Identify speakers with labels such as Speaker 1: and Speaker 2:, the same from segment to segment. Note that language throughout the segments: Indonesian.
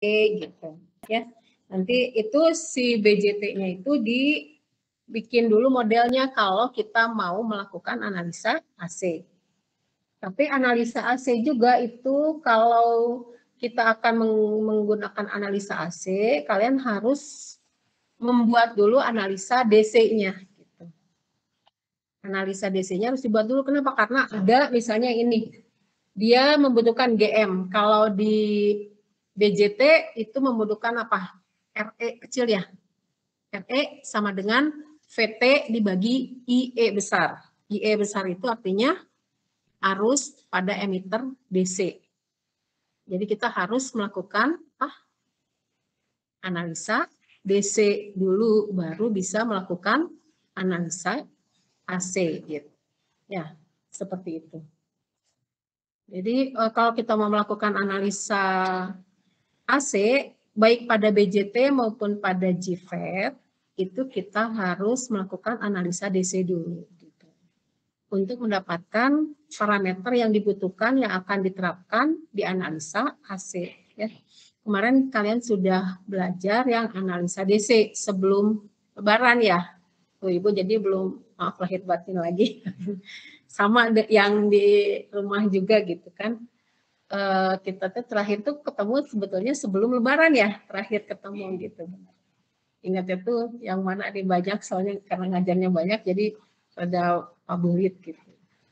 Speaker 1: gitu ya. Nanti itu si BJT-nya itu dibikin dulu modelnya kalau kita mau melakukan analisa AC. Tapi analisa AC juga itu kalau kita akan menggunakan analisa AC, kalian harus membuat dulu analisa DC-nya. Gitu. Analisa DC-nya harus dibuat dulu. Kenapa? Karena ada misalnya ini, dia membutuhkan GM. Kalau di BJT itu membutuhkan apa? RE kecil ya. RE sama dengan VT dibagi IE besar. IE besar itu artinya arus pada emitter DC. Jadi kita harus melakukan analisa DC dulu, baru bisa melakukan analisa AC gitu. Ya, seperti itu. Jadi kalau kita mau melakukan analisa AC, baik pada BJT maupun pada GFET, itu kita harus melakukan analisa DC dulu. Gitu. Untuk mendapatkan parameter yang dibutuhkan yang akan diterapkan di analisa AC. Ya. Kemarin kalian sudah belajar yang analisa DC sebelum Lebaran ya, Ibu, jadi belum maaf lahir batin lagi. Sama yang di rumah juga gitu kan. Kita tuh terakhir tuh ketemu sebetulnya sebelum Lebaran ya, terakhir ketemu gitu. Ingatnya tuh yang mana ada banyak, soalnya karena ngajarnya banyak, jadi ada pabulit gitu.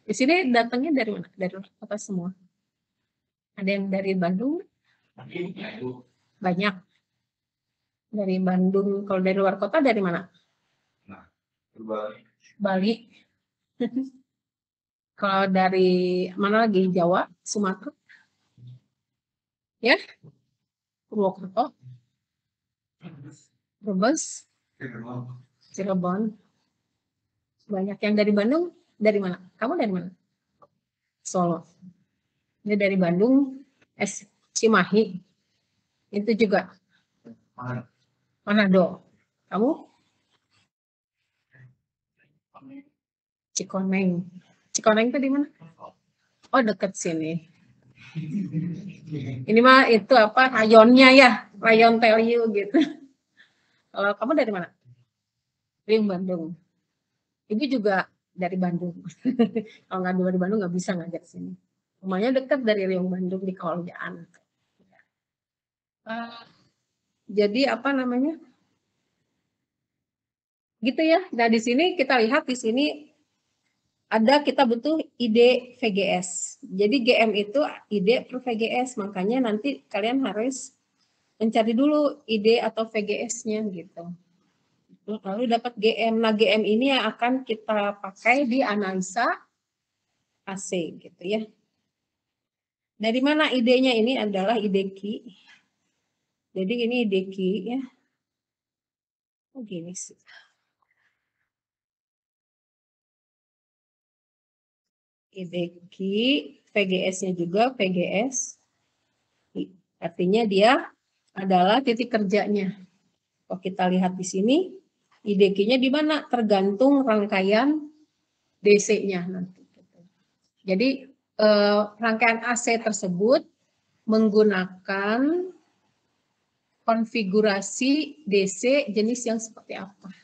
Speaker 1: Di sini datangnya dari mana? Dari apa semua? Ada yang dari Bandung? Banyak. Dari Bandung. Kalau dari luar kota dari mana? Bali. Kalau dari mana lagi? Jawa, Sumatera, ya, Purwokerto, Brebes, Cirebon. Banyak yang dari Bandung. Dari mana? Kamu dari mana? Solo. Ini dari Bandung, Cimahi. Itu juga. Manado. Kamu? Cikoneng. Cikoneng itu di mana? Oh, dekat sini. Ini mah itu apa? Rayonnya ya, rayon Teliu gitu. Kalau kamu dari mana? Riung Bandung. Ibu juga dari Bandung. Kalau nggak dari Bandung nggak bisa ngajak sini. Rumahnya dekat dari Riung Bandung di Kawaljaan. Jadi apa namanya? Gitu ya. Nah di sini kita lihat di sini ada kita butuh ide VGS. Jadi GM itu ide per VGS, makanya nanti kalian harus mencari dulu ide atau VGS-nya gitu. Lalu dapat GM. Nah GM ini yang akan kita pakai di analisa AC gitu ya. Dari mana idenya? Ini adalah ide Ki. Jadi ini ide Ki ya. Oh gini sih. Ide Ki, VGS-nya juga VGS. Artinya dia adalah titik kerjanya. Kalau kita lihat di sini, IDK-nya di mana? Tergantung rangkaian DC-nya nanti. Jadi rangkaian AC tersebut menggunakan konfigurasi DC jenis yang seperti apa.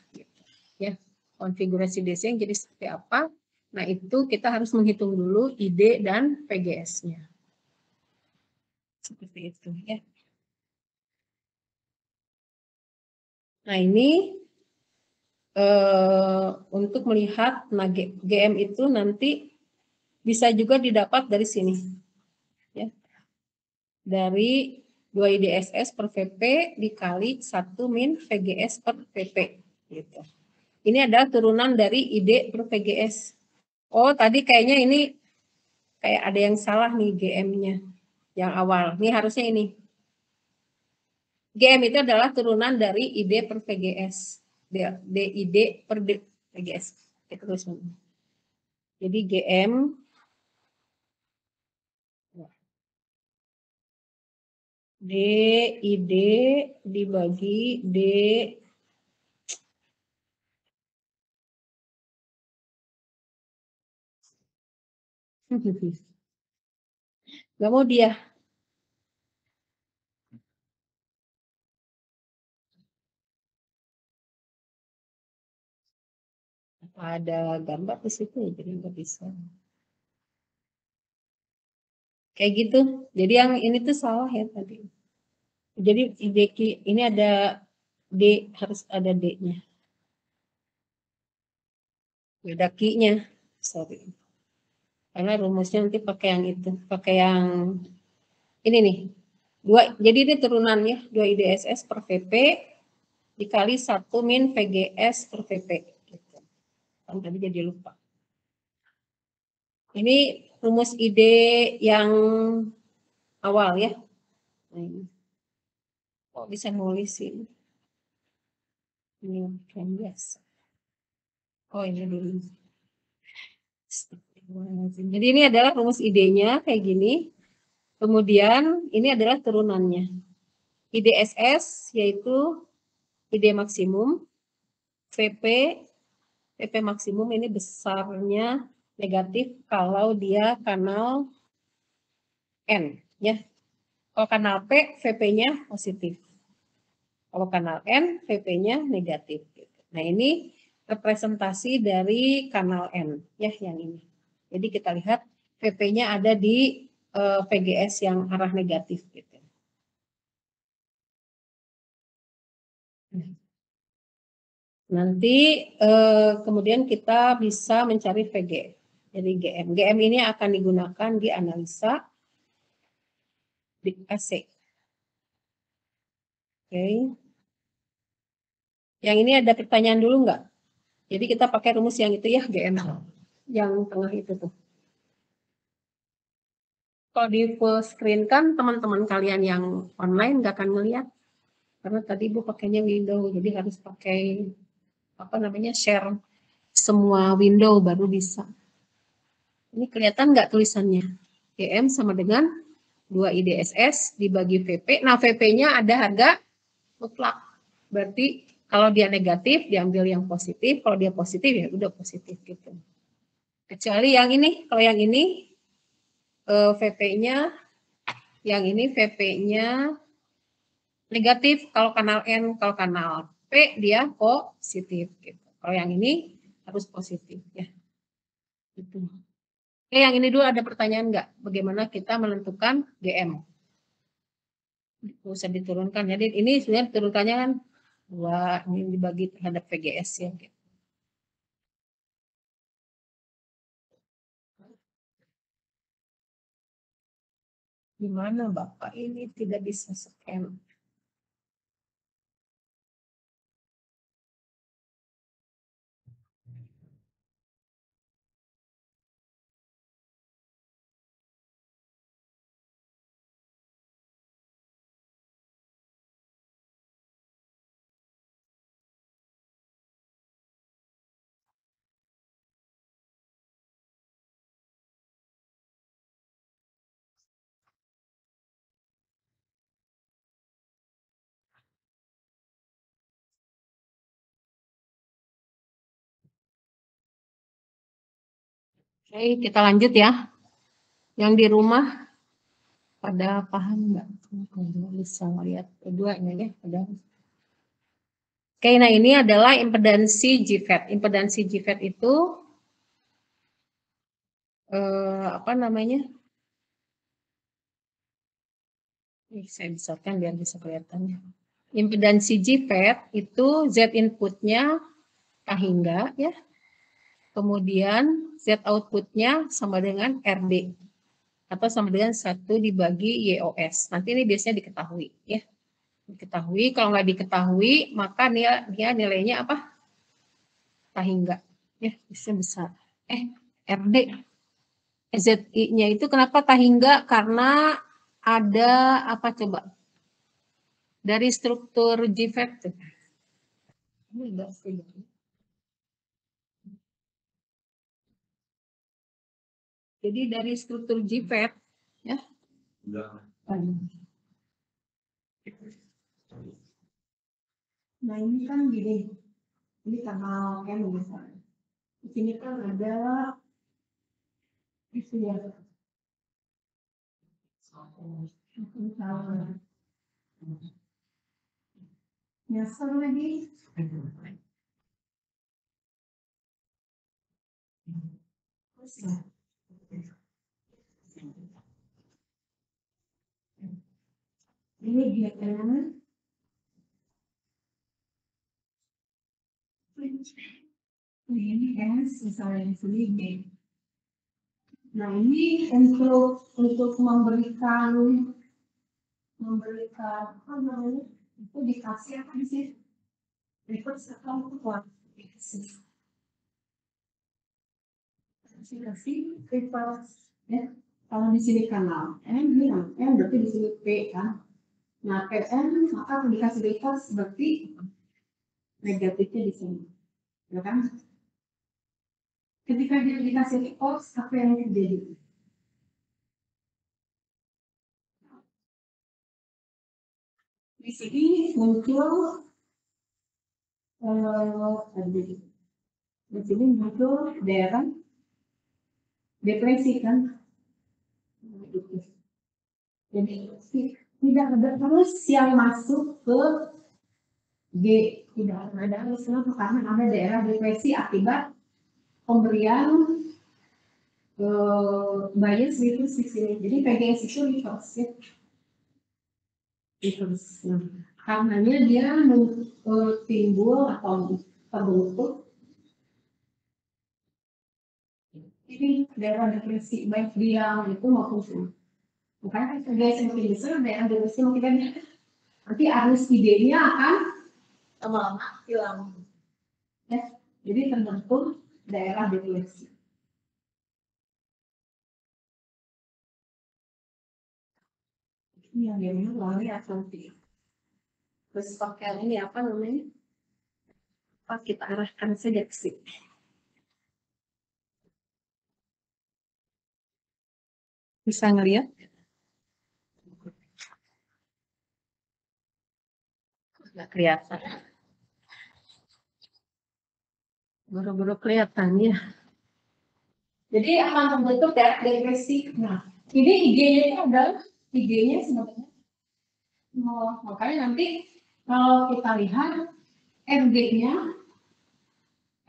Speaker 1: Ya, konfigurasi DC yang jenis seperti apa. Nah itu kita harus menghitung dulu ID dan VGS-nya. Seperti itu ya. Nah ini untuk melihat GM itu nanti bisa juga didapat dari sini ya, dari 2 IDSS per VP dikali 1 min VGS per VP gitu. Ini adalah turunan dari ID per VGS. Oh tadi kayaknya ini kayak ada yang salah nih GM-nya yang awal. Ini harusnya ini. GM itu adalah turunan dari ID per VGS. DID per VGS. Terus. Jadi GM DID dibagi D nggak mau dia. ada gambar di situ, jadi nggak bisa. Kayak gitu. Jadi yang ini tuh salah ya tadi. Jadi ini ada D, harus ada D-nya. Beda Q-nya. Sorry. Karena rumusnya nanti pakai yang itu, pakai yang ini nih. Jadi ini turunannya 2 IDSS per VP dikali 1 min VGS per VP. Gitu. Kan tadi jadi lupa. Ini rumus ide yang awal ya. Kok bisa nulis ini? Ini kan biasa. Oh ini dulu. Jadi ini adalah rumus idenya kayak gini. Kemudian ini adalah turunannya. IDSS yaitu ide maksimum, VP, VP maksimum ini besarnya negatif kalau dia kanal N. Ya. Kalau kanal P, VP-nya positif. Kalau kanal N, VP-nya negatif. Nah ini representasi dari kanal N, ya yang ini. Jadi kita lihat VP-nya ada di VGS yang arah negatif. Gitu. Nanti kemudian kita bisa mencari VG. Jadi GM. GM ini akan digunakan di analisa di AC. Oke. Yang ini ada pertanyaan dulu nggak? Jadi kita pakai rumus yang itu ya, GM. Yang tengah itu tuh. Kalau di full screen kan teman-teman kalian yang online nggak akan melihat. Karena tadi Ibu pakainya window, jadi harus pakai apa namanya share semua window baru bisa. Ini kelihatan nggak tulisannya? GM sama dengan 2 IDSS dibagi VP. Nah, VP-nya ada harga mutlak. Berarti kalau dia negatif, diambil yang positif. Kalau dia positif, ya udah positif gitu. Kecuali yang ini, kalau yang ini VP-nya, yang ini VP-nya negatif kalau kanal N, kalau kanal P dia positif. Gitu. Kalau yang ini harus positif ya. Gitu. Oke, yang ini dulu ada pertanyaan nggak? Bagaimana kita menentukan GM? Bisa diturunkan. Jadi ini sebenarnya diturunkannya kan dua, ini dibagi terhadap VGS ya. Gimana Bapak ini tidak bisa scan? Oke, kita lanjut ya. Yang di rumah pada paham nggak? Bisa melihat keduanya ya. Oke, nah ini adalah impedansi GFET. Impedansi GFET itu apa namanya? Ini saya besarkan biar bisa kelihatannya. Impedansi GFET itu Z inputnya K hingga ya. Kemudian Z outputnya sama dengan RD atau sama dengan 1 dibagi YOS. Nanti ini biasanya diketahui ya. Diketahui, kalau nggak diketahui maka dia nilainya apa? K hingga ya, bisa besar. RD ZI-nya itu kenapa K hingga? Karena ada apa coba? Dari struktur GFET tuh. Ini enggak sih. Jadi dari struktur GFET ya. Nah ini kan gini, ini kanal N misalnya. Di sini kan ada itu ya. Nyasar lagi. Ini dia kan. Ini S, misalnya di sini B. Nah ini untuk memberikan apa namanya itu dikasih apa sih? Reverse atau kuat? Dikasih reverse ya. Kalau di sini kanal M bilang M berarti di sini P kan. Nah PM maka dikasih reverse berarti negatifnya di sini, ya kan? Ketika dia dikasih reverse apa yang terjadi? Di sini muncul di sini muncul daerah depresi kan. Jadi tidak ada terus yang masuk ke G, tidak ada terus karena ada daerah depresi akibat pemberian bias itu di sini. Jadi PGS itu reverse ya. Reverse. Nah, karenanya dia timbul atau terbentuk ini daerah depresi baik diam itu maupun sini. Makanya kan PGS makin besar daerah depresi makin banyak. Nanti arus idenya akan lama-lama hilang. Ya, jadi terbentuk daerah depresi. Ini yang dia bilang lari asumsi. Terus pakai ini apa namanya? Apa kita arahkan saja ke sini. Bisa ngelihat? Nggak kelihatan. Baru-baru kelihatan ya. Jadi akan membentuk daerah depresi. Nah, ini IG-nya itu adalah IG-nya sebenarnya. Makanya nanti kalau kita lihat RG-nya,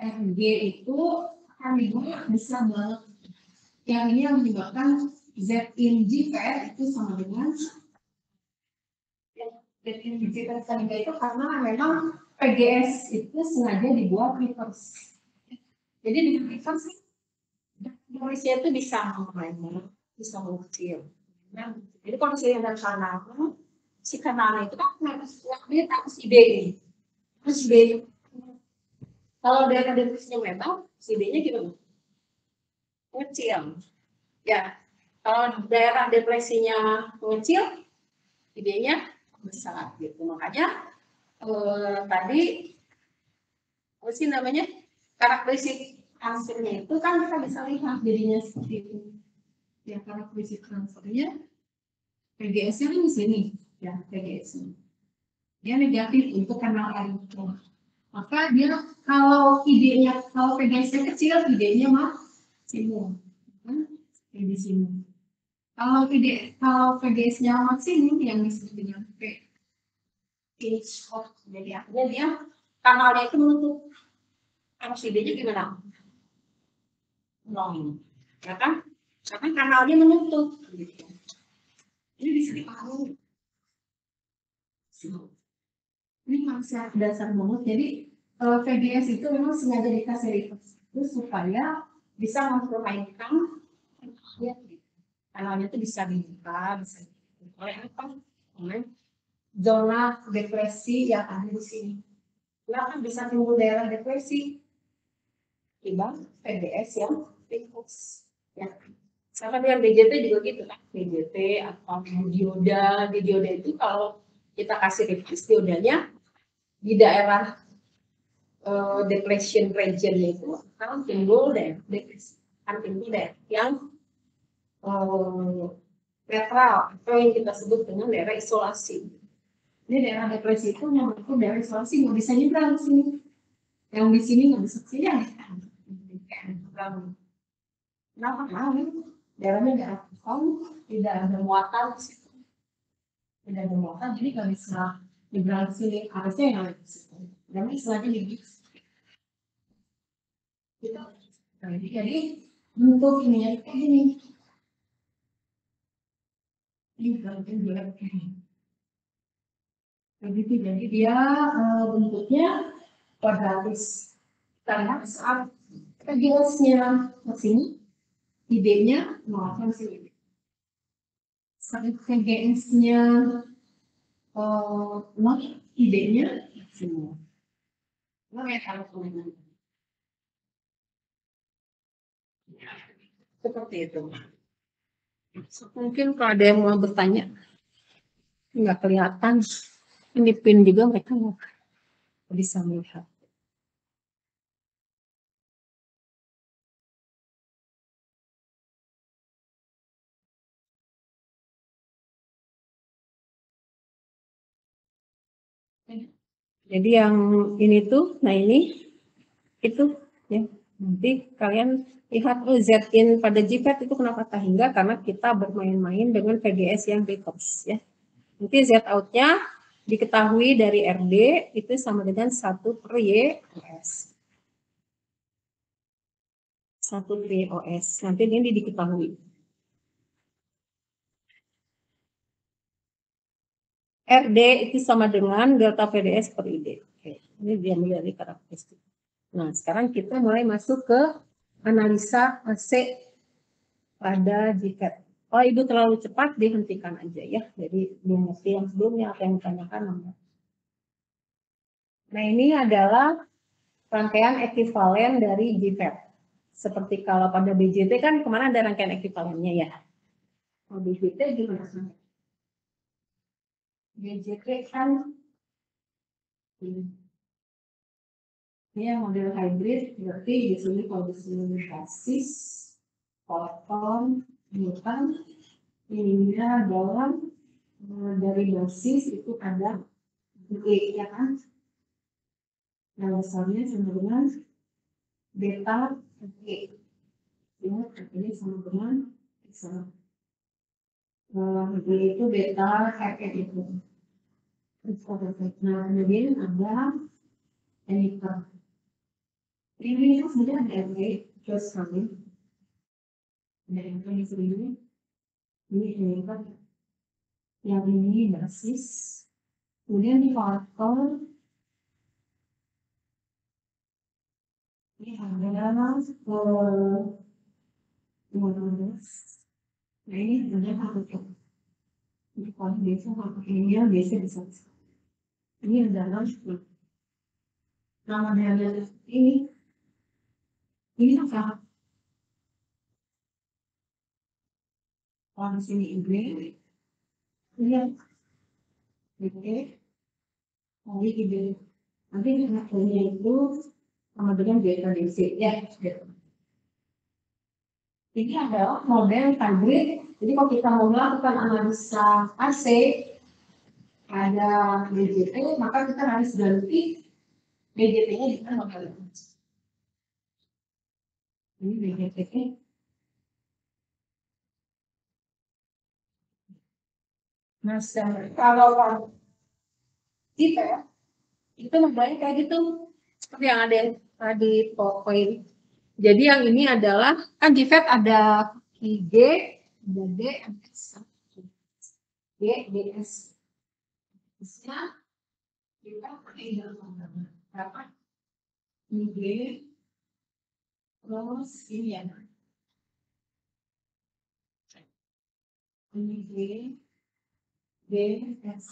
Speaker 1: RG itu akan dibuat besar banget. Yang ini yang menyebabkan Z in GPR itu sama dengan Z in GPR itu karena memang PGS itu sengaja dibuat reverse. Jadi di reverse Indonesia itu bisa mengembang, bisa mengecil. Nah, jadi kalau misalnya ada kanal, si kanalnya itu kan dia tahu si B ini. Terus B, kalau daerah depresinya memang, si B-nya gimana? Mengecil. Ya, kalau daerah depresinya mengecil, idenya besar gitu. Makanya tadi apa sih namanya karakteristik hasilnya itu kan kita bisa lihat jadinya seperti itu. Ya karakteristik transfernya PGS-nya kan di sini, ya PGS-nya. Dia negatif untuk kanal air. Maka dia kalau idenya kalau PGS-nya kecil, idenya maksimum. Di sini. Kalau PGS-nya maksimum yang disebut dengan pinch off, jadi artinya dia kanalnya itu menutup. Kalau idenya gimana? Long, ya kan? Karena kanalnya menutup. Ini bisa dipahami. Ini konsep dasar banget. Jadi VGS itu memang sengaja dikasih reverse itu supaya bisa mempermainkan kanalnya itu bisa dibuka, bisa oleh apa? Oleh zona depresi yang ada di sini. Kenapa bisa timbul daerah depresi? Timbang VGS yang reverse. Ya. Sama dengan DJT juga gitu kan. DJT atau dioda itu kalau kita kasih reverse diodanya di daerah depression region itu akan timbul daerah depresi, akan timbul daerah yang netral atau yang kita sebut dengan daerah isolasi. Ini daerah depresi itu membentuk daerah isolasi nggak bisa nyebrang sini, yang di sini nggak bisa sini ya. Kenapa? Daerahnya daerah kosong, tidak ada muatan, tidak ada muatan, jadi nggak bisa nyebrang sini. Harusnya yang ada di situ. Dan istilahnya di jadi bentuk ini ya kayak gini. Ini bentuk bulat ini. Begitu, jadi dia bentuknya kuadratis. Kita lihat saat PGS-nya ke sini, ide-nya ke sini. Saat PGS-nya ide-nya sini. Seperti itu. Mungkin kalau ada yang mau bertanya, nggak kelihatan. Ini pin juga mereka nggak bisa melihat. Jadi yang ini tuh, nah ini itu ya. Nanti kalian lihat Z-in pada JPEG itu kenapa tak hingga, karena kita bermain-main dengan VGS yang betops ya. Nanti Z out-nya diketahui dari RD itu sama dengan 1/YOS. 1/YOS. Nanti ini diketahui. RD itu sama dengan delta VDS per ID. Oke, ini dia dari karakteristik. Nah, sekarang kita mulai masuk ke analisa AC pada JCAT. Oh, Ibu terlalu cepat, dihentikan aja ya. Jadi, belum ngerti yang sebelumnya, apa yang ditanyakan. Nah, ini adalah rangkaian ekivalen dari JCAT. Seperti kalau pada BJT kan kemana ada rangkaian ekivalennya ya. Kalau BJT gimana? BJT kan ini yang model hybrid, berarti di sini kalau di sini basis, proton, neutron, ini adalah dari basis itu ada E ya kan? Nah, besarnya sama dengan beta E. Ya, ini sama dengan sama. Itu beta E itu. Nah, kemudian ada emitter. Ini sudah ada RW, terus kami. Dan ini sendiri, ini emitter. Yang ini basis. Kemudian di faktor ini adalah 15. Nah, ini sebenarnya satu. Ini kalau biasa ini biasa bisa. Ini adalah nama dari ini apa? Kalau di sini ini ini ide. Nanti hasilnya itu sama dengan beta DC ya. Ini adalah model hybrid. Jadi kalau kita mau melakukan analisa AC ada BJT, maka kita harus ganti BJT-nya dengan model ini. Ini BJT. Nah, kalau kita ya, itu modelnya kayak gitu. Seperti yang ada yang tadi poin. Jadi yang ini adalah kan JFET ada IG, ada D, D, DS. Bisa kita pakai dalam berapa? IG, terus ini ya. IG, DS.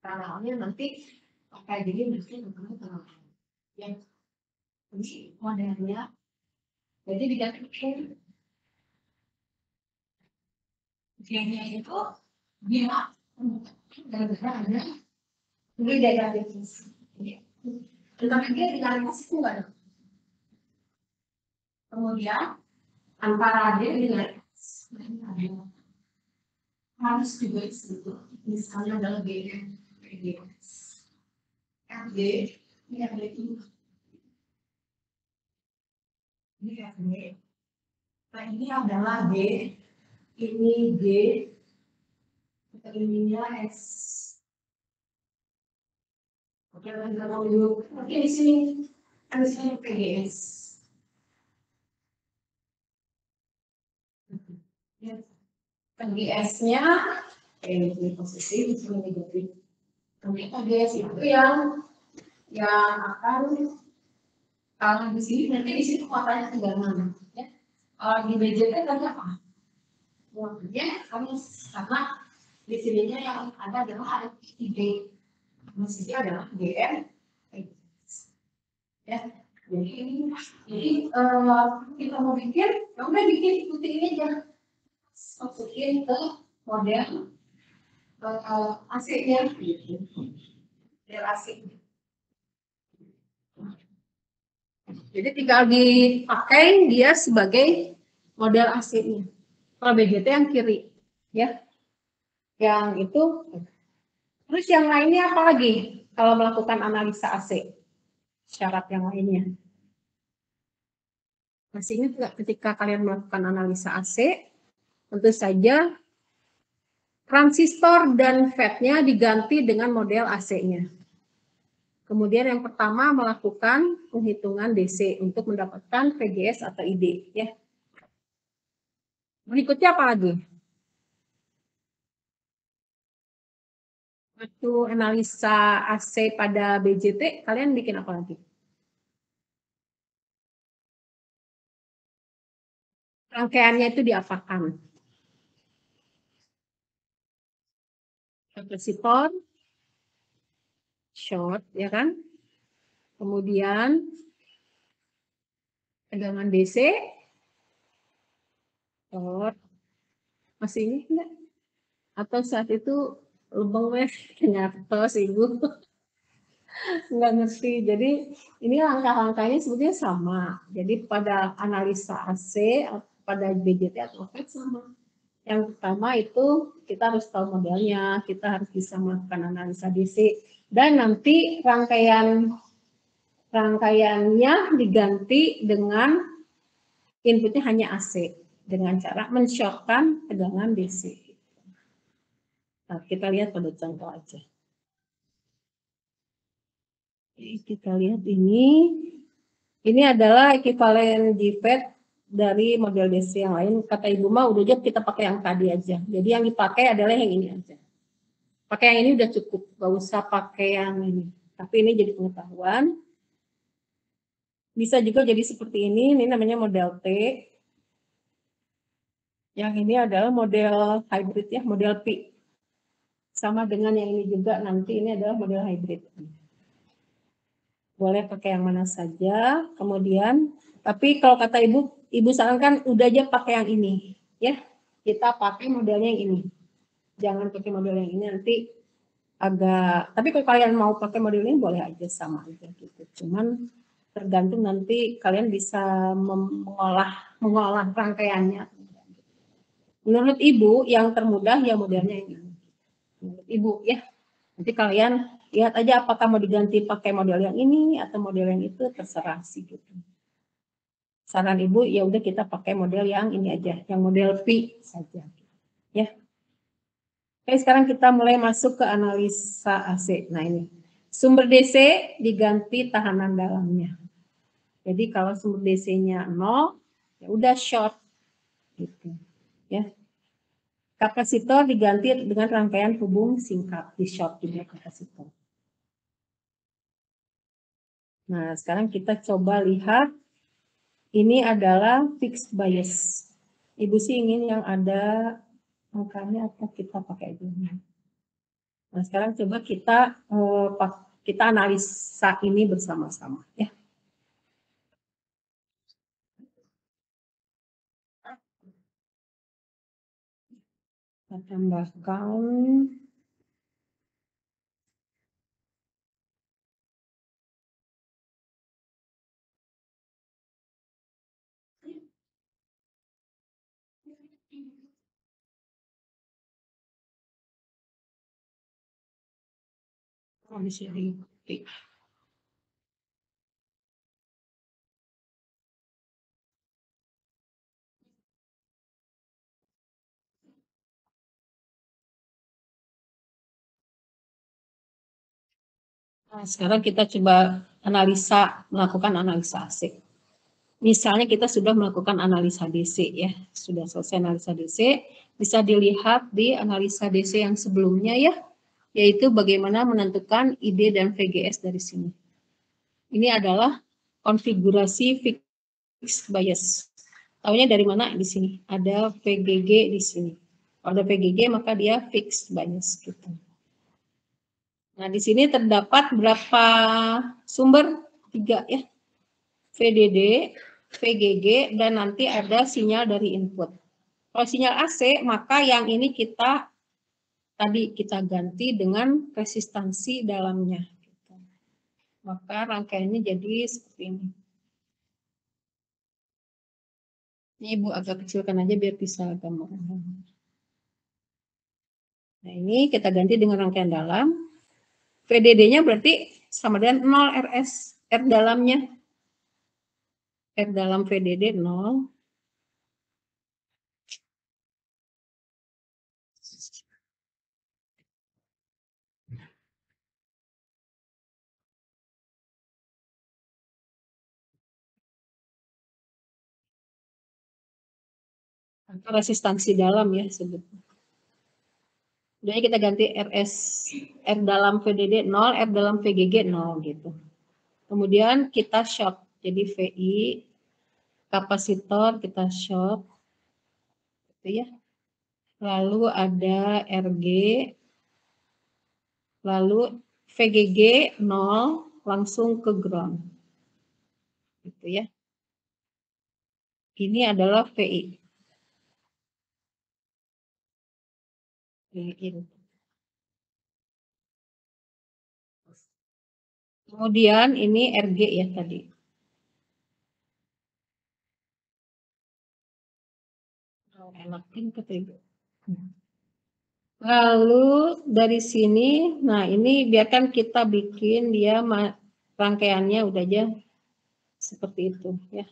Speaker 1: Kanalnya nanti pakai jadi mesti teman-teman yang ini modelnya. Jadi digantikan G-nya itu dia gara-gara ada ini daya definisi. Tetapi dia dikalifikasi itu enggak ada. Kemudian antara D dengan S harus juga itu. Misalnya adalah D, FD, ini FD itu. Ini FD. Nah ini adalah D, ini D, ininya S. Oke, di sini PGS. KGS-nya ini positif, di sini negatif. Kemudian KGS itu yang akan kalau di sini nanti di sini muatannya tegangan, ya. Kalau di BJT tadi apa? Muatannya karena di sininya yang ada adalah ID, masih adalah GM, ya. Jadi kita mau bikin, ya udah bikin ikuti ini aja, masukin ke model AC-nya, model AC. Jadi tinggal dipakai dia sebagai model AC-nya. Kalau BGT yang kiri, ya, yang itu. Terus yang lainnya apa lagi kalau melakukan analisa AC? Syarat yang lainnya. Masih ingat nggak ketika kalian melakukan analisa AC? Tentu saja transistor dan FET-nya diganti dengan model AC-nya. Kemudian yang pertama melakukan penghitungan DC untuk mendapatkan VGS atau ID. Ya. Berikutnya apa lagi? Waktu analisa AC pada BJT, kalian bikin apa lagi? Rangkaiannya itu diapakan? Kapasitor, short, ya kan? Kemudian tegangan DC, short. Masih ingat enggak? Atau saat itu lubang wes nyatos ibu nggak ngerti. Jadi ini langkah-langkahnya sebetulnya sama. Jadi pada analisa AC, pada BJT atau FET sama. Yang pertama itu kita harus tahu modelnya, kita harus bisa melakukan analisa DC, dan nanti rangkaiannya diganti dengan inputnya hanya AC dengan cara men-shortkan tegangan DC. Nah, kita lihat pada contoh aja. Kita lihat ini adalah ekivalen JFET dari model DC yang lain. Kata Ibu mah udah aja kita pakai yang tadi aja. Jadi yang dipakai adalah yang ini aja. Pakai yang ini udah cukup, gak usah pakai yang ini. Tapi ini jadi pengetahuan. Bisa juga jadi seperti ini namanya model T. Yang ini adalah model hybrid ya, model P. Sama dengan yang ini juga, nanti ini adalah model hybrid. Boleh pakai yang mana saja. Kemudian, tapi kalau kata Ibu sarankan udah aja pakai yang ini. Ya, kita pakai modelnya yang ini. Jangan pakai model yang ini, nanti agak, tapi kalau kalian mau pakai model ini boleh aja sama aja gitu. Cuman tergantung nanti kalian bisa mengolah rangkaiannya. Menurut Ibu yang termudah ya modelnya ini. Menurut Ibu ya. Nanti kalian lihat aja apakah mau diganti pakai model yang ini atau model yang itu, terserah sih gitu. Saran Ibu ya udah kita pakai model yang ini aja, yang model P saja. Ya. Oke, sekarang kita mulai masuk ke analisa AC. Nah, ini. Sumber DC diganti tahanan dalamnya. Jadi kalau sumber DC-nya 0, ya udah short gitu. Ya. Kapasitor diganti dengan rangkaian hubung singkat, di short juga kapasitor. Nah, sekarang kita coba lihat. Ini adalah fixed bias. Ibu sih ingin yang ada angkanya atau kita pakai aja. Nah, sekarang coba kita analisa ini bersama-sama ya. Kita tambahkan di sini. Nah, sekarang kita coba melakukan analisa AC. Misalnya kita sudah melakukan analisa DC ya, sudah selesai analisa DC, bisa dilihat di analisa DC yang sebelumnya ya, yaitu bagaimana menentukan ID dan VGS dari sini. Ini adalah konfigurasi fixed bias. Taunya dari mana? Di sini. Ada VGG di sini. Kalau ada VGG maka dia fixed bias gitu. Nah, di sini terdapat berapa sumber? 3 ya. VDD, VGG, dan nanti ada sinyal dari input. Kalau sinyal AC, maka yang ini kita ganti dengan resistansi dalamnya. Maka rangkaiannya jadi seperti ini. Ini Ibu agak kecilkan aja biar bisa gambar. Nah, ini kita ganti dengan rangkaian dalam. VDD-nya berarti sama dengan 0 RS. R dalamnya. R dalam VDD 0. Atau resistansi dalam ya sebetulnya. Jadi kita ganti RS, R dalam VDD 0, R dalam VGG 0 gitu. Kemudian kita short, jadi VI, kapasitor kita short, gitu ya. Lalu ada RG, lalu VGG 0, langsung ke ground. Gitu ya. Ini adalah VI. Kemudian ini RG ya tadi. Enakin ketiga. Lalu dari sini, nah ini biarkan kita bikin dia rangkaiannya udah aja seperti itu ya.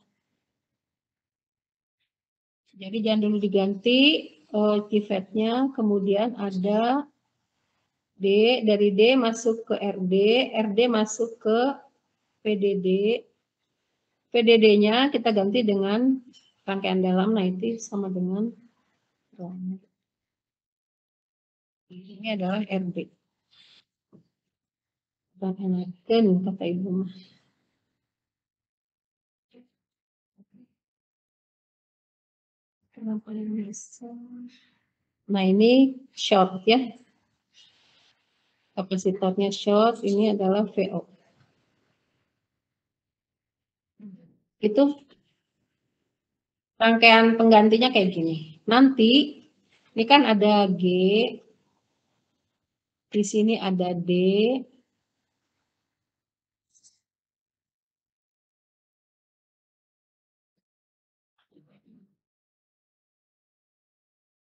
Speaker 1: Jadi jangan dulu diganti keyfatnya, kemudian ada D, dari D masuk ke RD, RD masuk ke PDD, PDD-nya kita ganti dengan rangkaian dalam, nah itu sama dengan ini adalah RD. Dan enakan kata ibu mah. Kenapa ini bisa? Nah ini short ya. Kapasitornya short, ini adalah VO. Itu rangkaian penggantinya kayak gini. Nanti ini kan ada G, di sini ada D,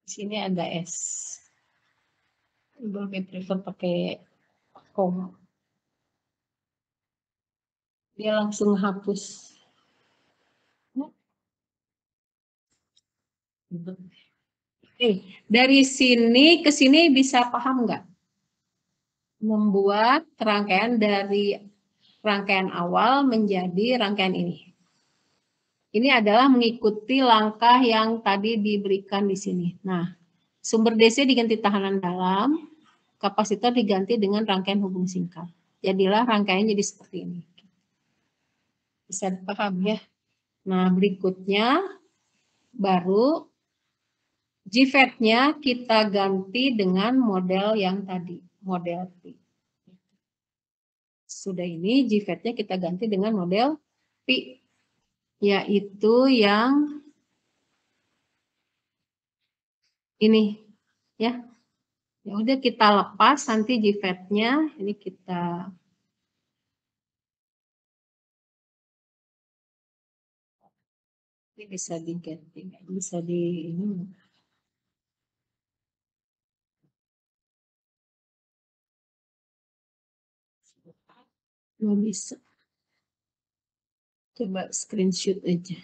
Speaker 1: di sini ada S. Ibu lebih prefer pakai koma. Dia langsung hapus. Oke, dari sini ke sini bisa paham nggak? Membuat rangkaian dari rangkaian awal menjadi rangkaian ini. Ini adalah mengikuti langkah yang tadi diberikan di sini. Nah, sumber DC diganti tahanan dalam, kapasitor diganti dengan rangkaian hubung singkat. Jadilah rangkaian jadi seperti ini. Bisa dipaham ya? Nah, berikutnya baru JFET-nya kita ganti dengan model yang tadi, model P. Sudah ini JFET-nya kita ganti dengan model P, yaitu yang ini ya. Ya udah kita lepas nanti JFET-nya ini kita ini bisa diganti, bisa di ini. Nggak bisa. Coba screenshot aja.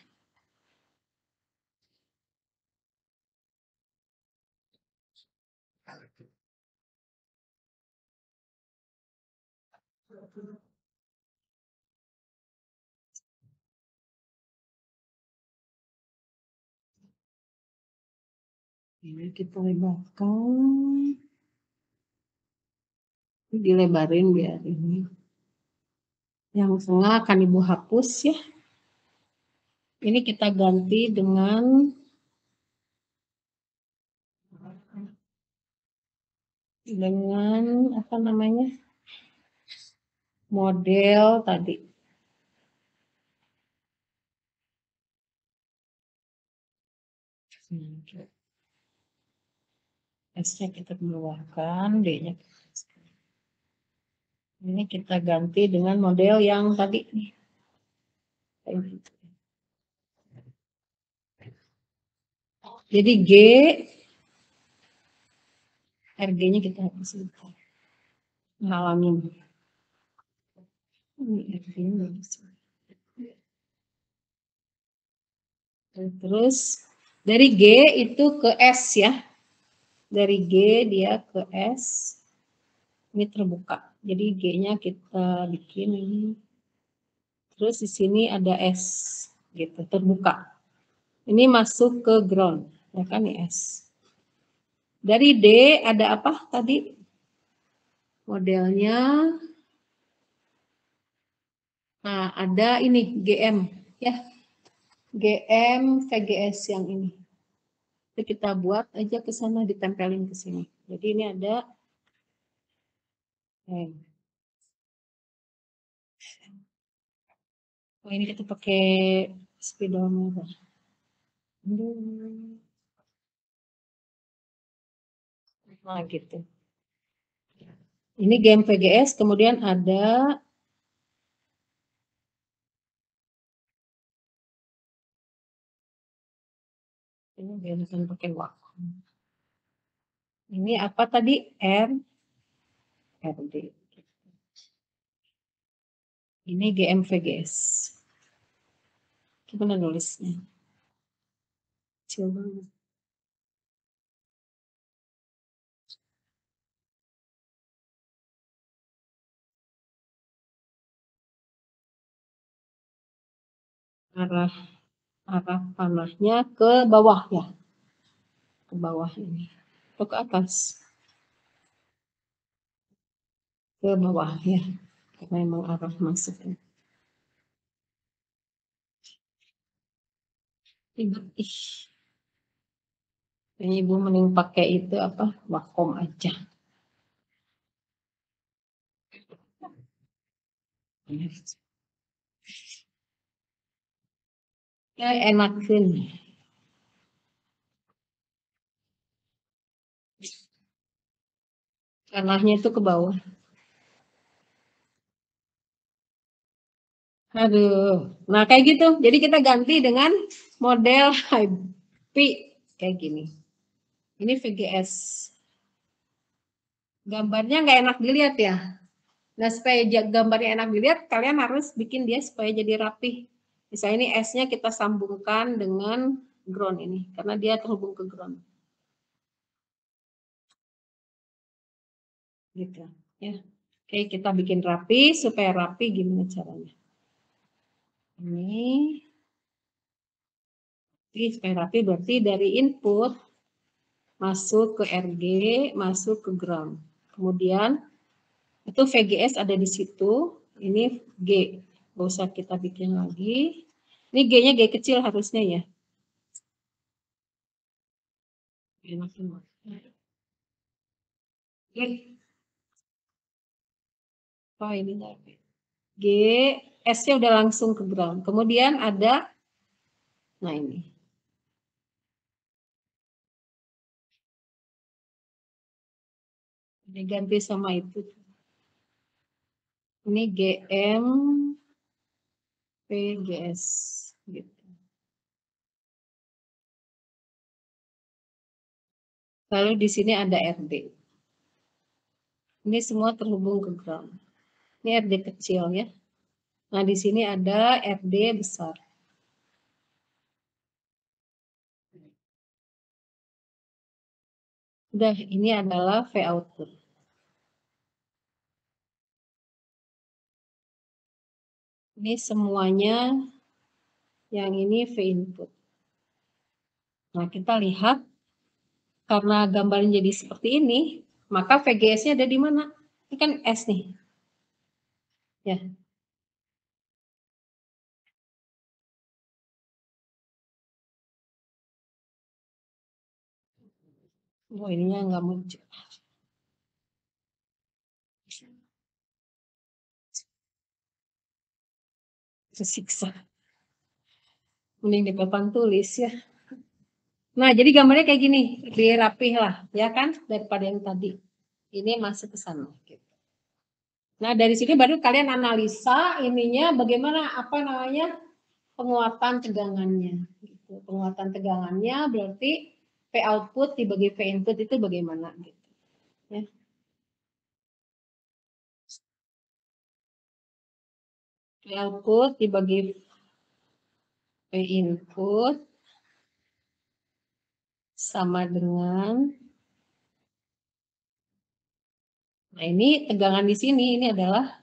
Speaker 1: Ini kita lebarkan. Dilebarin biar ini. Yang tengah akan Ibu hapus ya. Ini kita ganti dengan apa namanya? Model tadi. S-nya kita keluarkan, D-nya. Ini kita ganti dengan model yang tadi nih. Jadi G, RG-nya kita hapus. Halangin. Ini RG-nya. Terus dari G itu ke S ya. Dari G dia ke S. Ini terbuka. Jadi G-nya kita bikin ini. Terus di sini ada S gitu, terbuka. Ini masuk ke ground, ya kan nih S. Dari D ada apa tadi? Modelnya. Nah, ada ini GM ya. GM VGS yang ini. Jadi kita buat aja ke sana, ditempelin ke sini. Jadi ini ada oh ini kita pakai speedometer. Nah gitu. Ini game VGS, kemudian ada ini biarkan pakai waktu. Ini apa tadi? RD. Ini GM VGS. Gimana nulisnya? Kecil banget. Arah panahnya ke bawah ya. Ke bawah ini. Atau ke atas. Ke bawah ya. Karena memang arah masuknya. Ini Ibu mending pakai itu apa? Vakum aja. Ya enakin. Tanahnya itu ke bawah. Aduh. Nah kayak gitu. Jadi kita ganti dengan model HP kayak gini. Ini VGS. Gambarnya nggak enak dilihat ya. Nah supaya gambarnya enak dilihat, kalian harus bikin dia supaya jadi rapih. Misalnya ini S-nya kita sambungkan dengan ground ini. Karena dia terhubung ke ground. Gitu ya. Oke, kita bikin rapi. Supaya rapi gimana caranya? Ini. Jadi supaya rapi berarti dari input masuk ke RG, masuk ke ground. Kemudian itu VGS ada di situ. Ini G. Gak usah kita bikin lagi. Ini G-nya G kecil harusnya ya. Oh ini G, S-nya udah langsung ke ground. Kemudian ada, nah ini. Diganti sama itu. Ini GM, PGS. Gitu. Lalu di sini ada RD. Ini semua terhubung ke ground. Ini RD kecil ya. Nah di sini ada RD besar. Udah, ini adalah V output. Ini semuanya yang ini V input. Nah kita lihat karena gambarnya jadi seperti ini, maka VGS-nya ada di mana? Ini kan S nih. Ya. Oh, ininya nggak muncul. Tersiksa. Mending di papan tulis ya. Nah, jadi gambarnya kayak gini, lebih rapih lah, ya kan, daripada yang tadi. Ini masuk ke sana. Gitu. Nah, dari sini baru kalian analisa ininya bagaimana, apa namanya, penguatan tegangannya. Gitu. Penguatan tegangannya berarti P output dibagi P input itu bagaimana. Gitu. Ya. P output dibagi P input sama dengan, nah ini tegangan di sini, ini adalah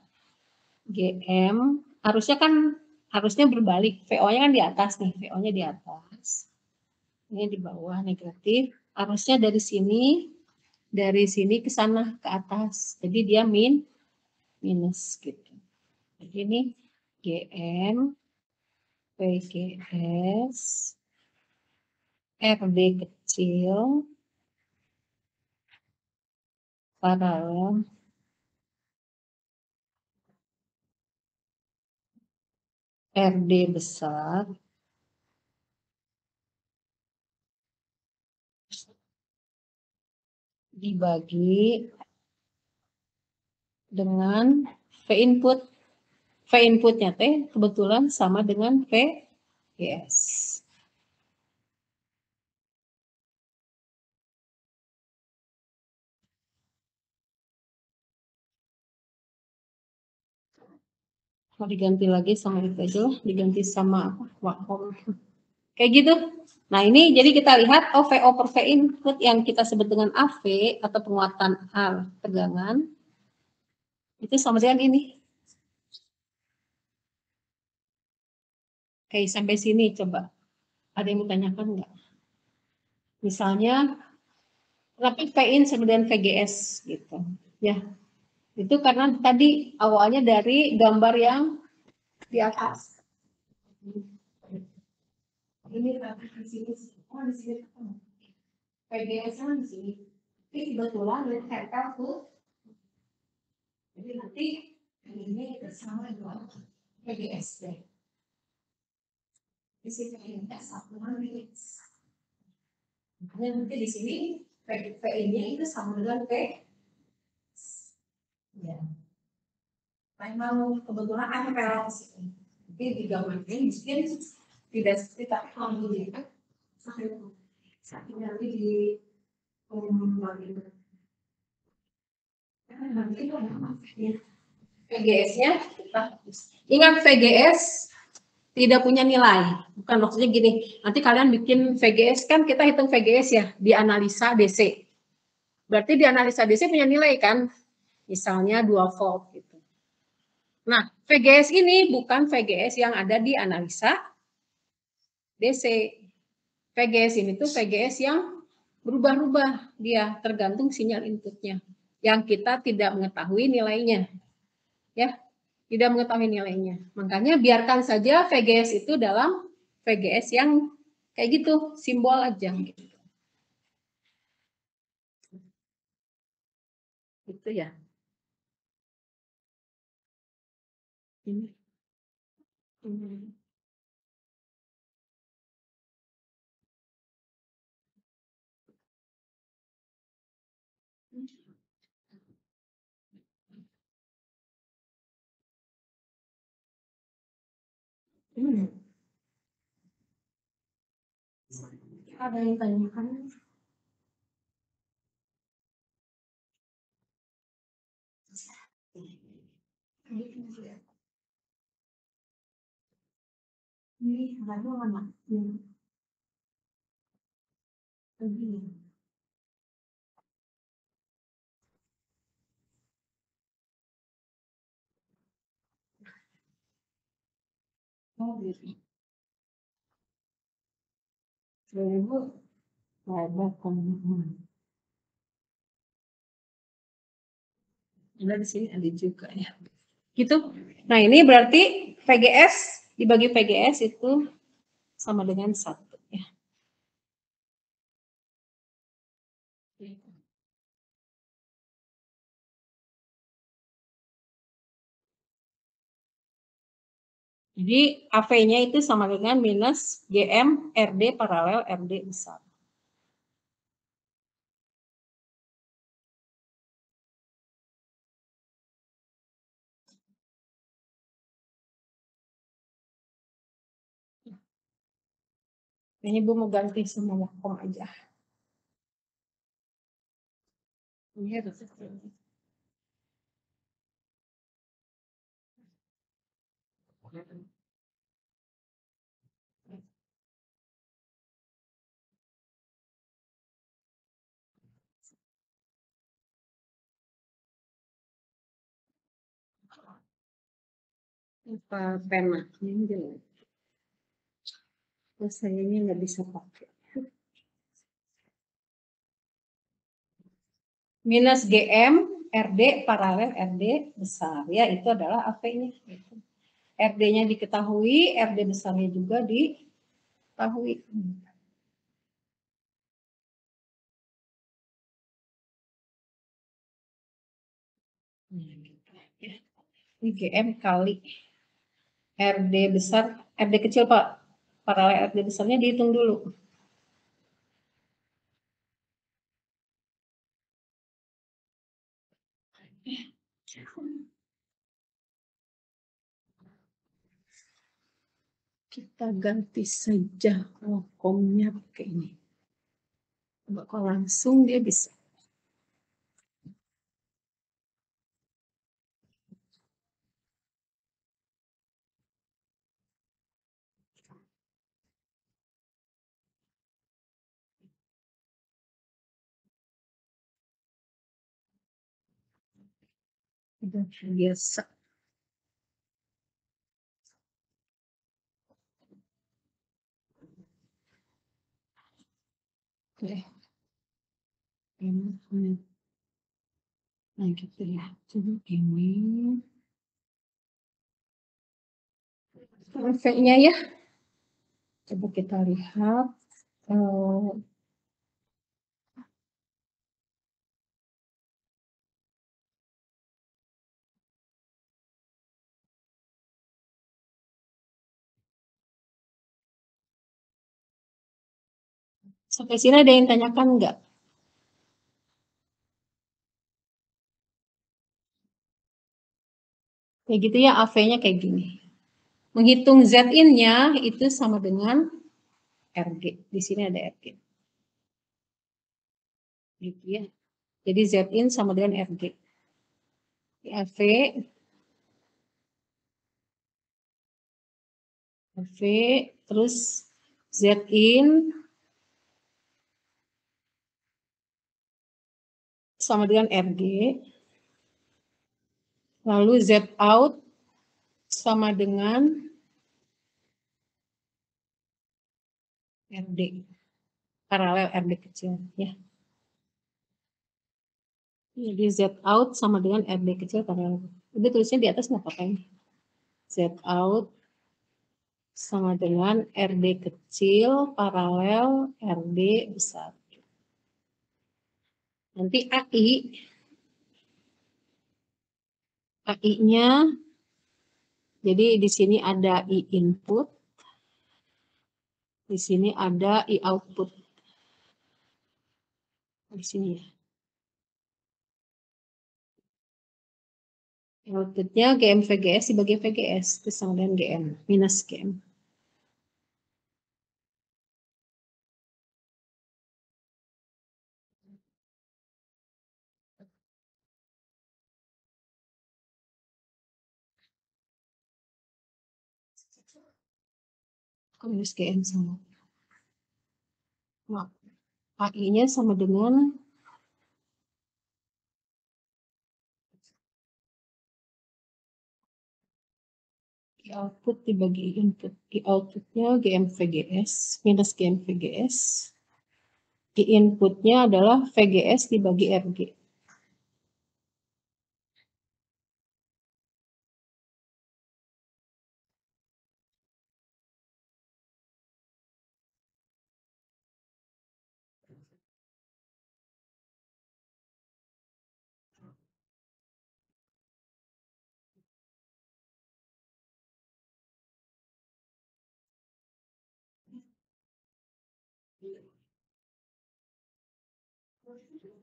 Speaker 1: GM, harusnya berbalik, VO-nya kan di atas nih, VO-nya di atas, ini di bawah negatif, harusnya dari sini ke sana ke atas, jadi dia minus gitu. Jadi ini GM PGS RD kecil paralel RD besar dibagi dengan V input. V inputnya teh kebetulan sama dengan VGS. Mau diganti lagi sama itu aja lah, diganti sama apa? Wakom. Kayak gitu. Nah, ini jadi kita lihat VO per V input yang kita sebut dengan AV atau penguatan tegangan itu sama dengan ini. Kayak sampai sini coba. Ada yang mau tanyakan enggak? Misalnya kenapa V in sama dengan VGS gitu. Ya. Itu karena tadi awalnya dari gambar yang di atas. Ini di sini, oh di sini PGS-nya di sini. Tapi kebetulan ditempel tuh, jadi nanti ini bersama dengan PGS deh. Di sini ini sambungan ini. Nanti di sini PI-nya itu sama dengan P. Ya. Memang kebetulan ada PL di sini. Tapi di gambar ini mungkin tidak seperti tapi kalau dilihat nanti di VGS-nya, ingat VGS tidak punya nilai. Bukan maksudnya gini, nanti kalian bikin VGS kan kita hitung VGS ya di analisa DC. Berarti di analisa DC punya nilai kan? Misalnya 2 volt gitu. Nah, VGS ini bukan VGS yang ada di analisa DC. VGS ini tuh VGS yang berubah-ubah dia tergantung sinyal inputnya yang kita tidak mengetahui nilainya. Ya, tidak mengetahui nilainya. Makanya biarkan saja VGS itu dalam VGS yang kayak gitu, simbol aja gitu. Gitu ya. Ini. Ada yang tanyakan? Ini lalu mana? Oh, gitu. 2000 Ada di sini ada juga ya. Gitu. Nah, ini berarti VGS dibagi VGS itu sama dengan 1 ya. Jadi AV-nya itu sama dengan minus GM RD paralel RD besar. Ini Bu mau ganti semua wakom aja. Ini harus apa pena ini jelek. Terus sayangnya nggak bisa pakai. Minus GM RD paralel RD besar ya, itu adalah AV-nya. RD-nya diketahui, RD besarnya juga diketahui. Ini GM kali RD besar, RD kecil Pak, paralel RD besarnya dihitung dulu. Kita ganti saja wakomnya pakai ini. Coba kalau langsung dia bisa. Udah biasa. Oke. Nah gitu ya. Ini efeknya ya. Coba kita lihat. Sampai sini ada yang tanyakan enggak? Kayak gitu ya, AV-nya kayak gini. Menghitung Z-in-nya itu sama dengan RG. Di sini ada RG. Gitu ya. Jadi Z-in sama dengan RG. AV terus Z-in sama dengan RG. Lalu Z-out sama dengan RD. Paralel RD kecil ya. Jadi Z-out sama dengan RD kecil paralel. Udah tulisnya di atas nggak apa-apa ini. Z-out sama dengan RD kecil paralel RD besar. Nanti AI-nya, jadi di sini ada I input, di sini ada I output. Di sini ya. Outputnya GM VGS dibagi VGS, itu sama dengan GM, minus GM. Minus GM sama. Nah, AI-nya sama dengan I output dibagi input. I outputnya GM VGS minus GM VGS I inputnya adalah VGS dibagi RG.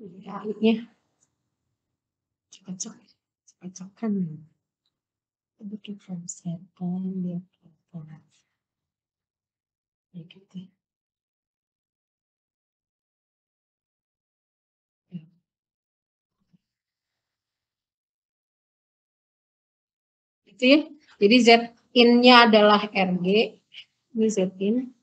Speaker 1: AI-nya cocok-cocokan. Bikin from sample dia ya gitu. Itu ya. Jadi Z in-nya adalah RG. Ini Z in.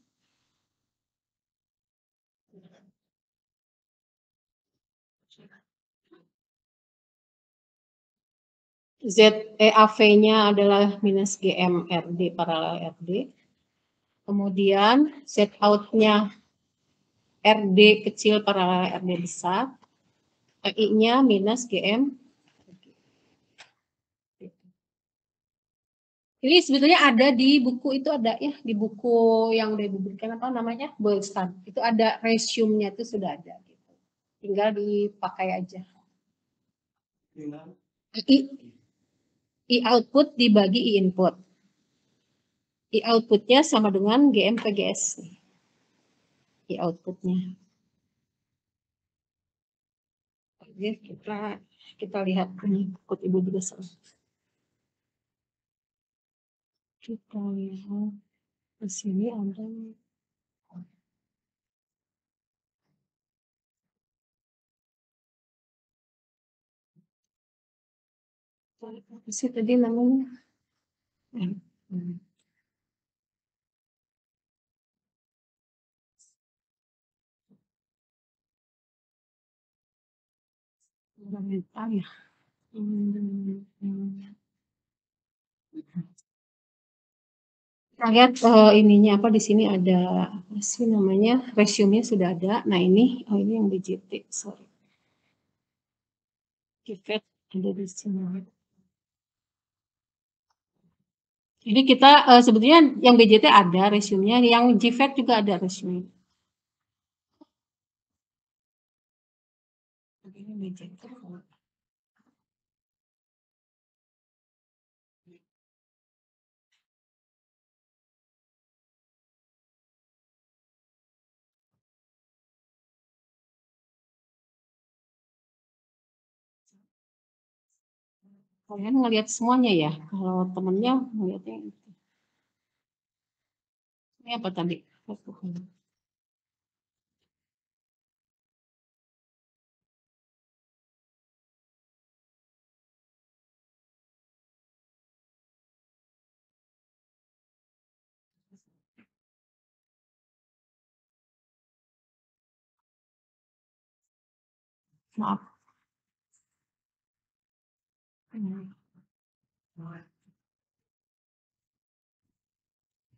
Speaker 1: ZEAV-nya adalah minus GM RD paralel RD. Kemudian Z out-nya RD kecil paralel RD besar. I-nya minus GM. Ini sebetulnya ada di buku itu ada ya, di buku yang udah diberikan apa namanya? Boylston. Itu ada resume-nya itu sudah ada gitu. Tinggal dipakai aja. I output dibagi I input. I outputnya sama dengan GM VGS. I outputnya. Oke, kita lihat ini buku ibu juga sama. Kita lihat di sini ada apa sih tadi namanya? Fundamental ya. Kita lihat ininya apa di sini ada apa sih namanya resume-nya sudah ada. Nah ini ini yang BJT sorry. GFET ada di sini. Jadi kita sebetulnya yang BJT ada resume-nya, yang GFET juga ada resume. Ini BJT. Kalian ngelihat semuanya ya, kalau temennya ngelihatnya itu. Ini apa tadi? Maaf.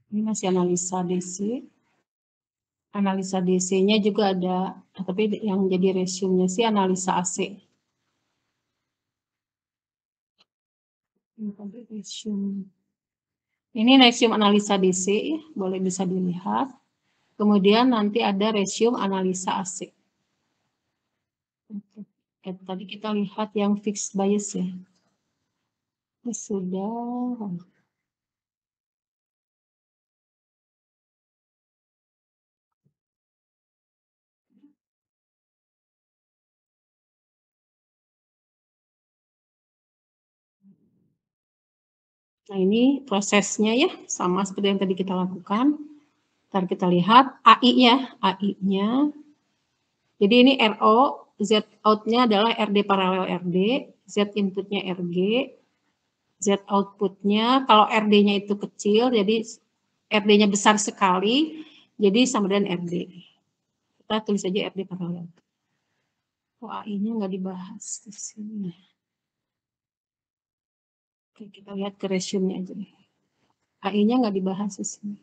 Speaker 1: Ini masih analisa DC. Analisa DC-nya juga ada, tapi yang jadi resume-nya sih analisa AC. Ini resume analisa DC, boleh bisa dilihat. Kemudian nanti ada resume analisa AC. Tadi kita lihat yang fixed bias ya. Ini sudah. Nah ini prosesnya ya, sama seperti yang tadi kita lakukan. Ntar kita lihat AI-nya. AI-nya. Jadi ini RO, Z out-nya adalah RD paralel RD, Z input-nya RG, Z output-nya, kalau RD-nya itu kecil, jadi RD-nya besar sekali, jadi sama dengan RD. Kita tulis aja RD paralel. Oh, AI-nya nggak dibahas di sini. Oke, kita lihat ke resume-nya aja deh. AI-nya nggak dibahas di sini.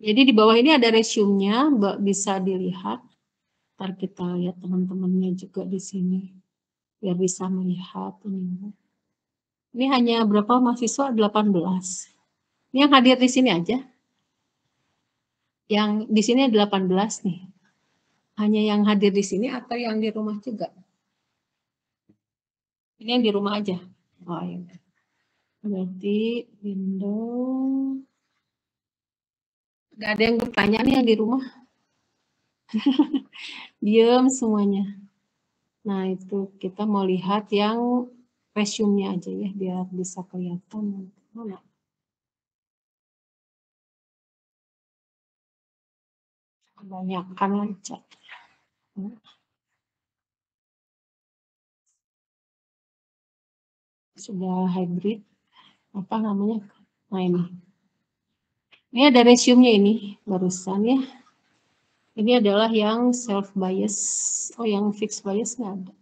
Speaker 1: Jadi di bawah ini ada resume-nya, bisa dilihat. Ntar kita lihat teman-temannya juga di sini, biar bisa melihat ini. Ini hanya berapa mahasiswa? 18. Ini yang hadir di sini aja. Yang di sini 18 nih. Hanya yang hadir di sini atau yang di rumah juga? Ini yang di rumah aja. Oh ya. Berarti window. Gak ada yang bertanya nih yang di rumah. Diam semuanya. Nah itu kita mau lihat yang resume-nya aja ya, biar bisa kelihatan. Mana? Kebanyakan lancar. Sudah hybrid. Apa namanya? Nah ini. Ini ada resume-nya ini, barusan ya. Ini adalah yang self bias. Oh, yang fixed bias nggak ada.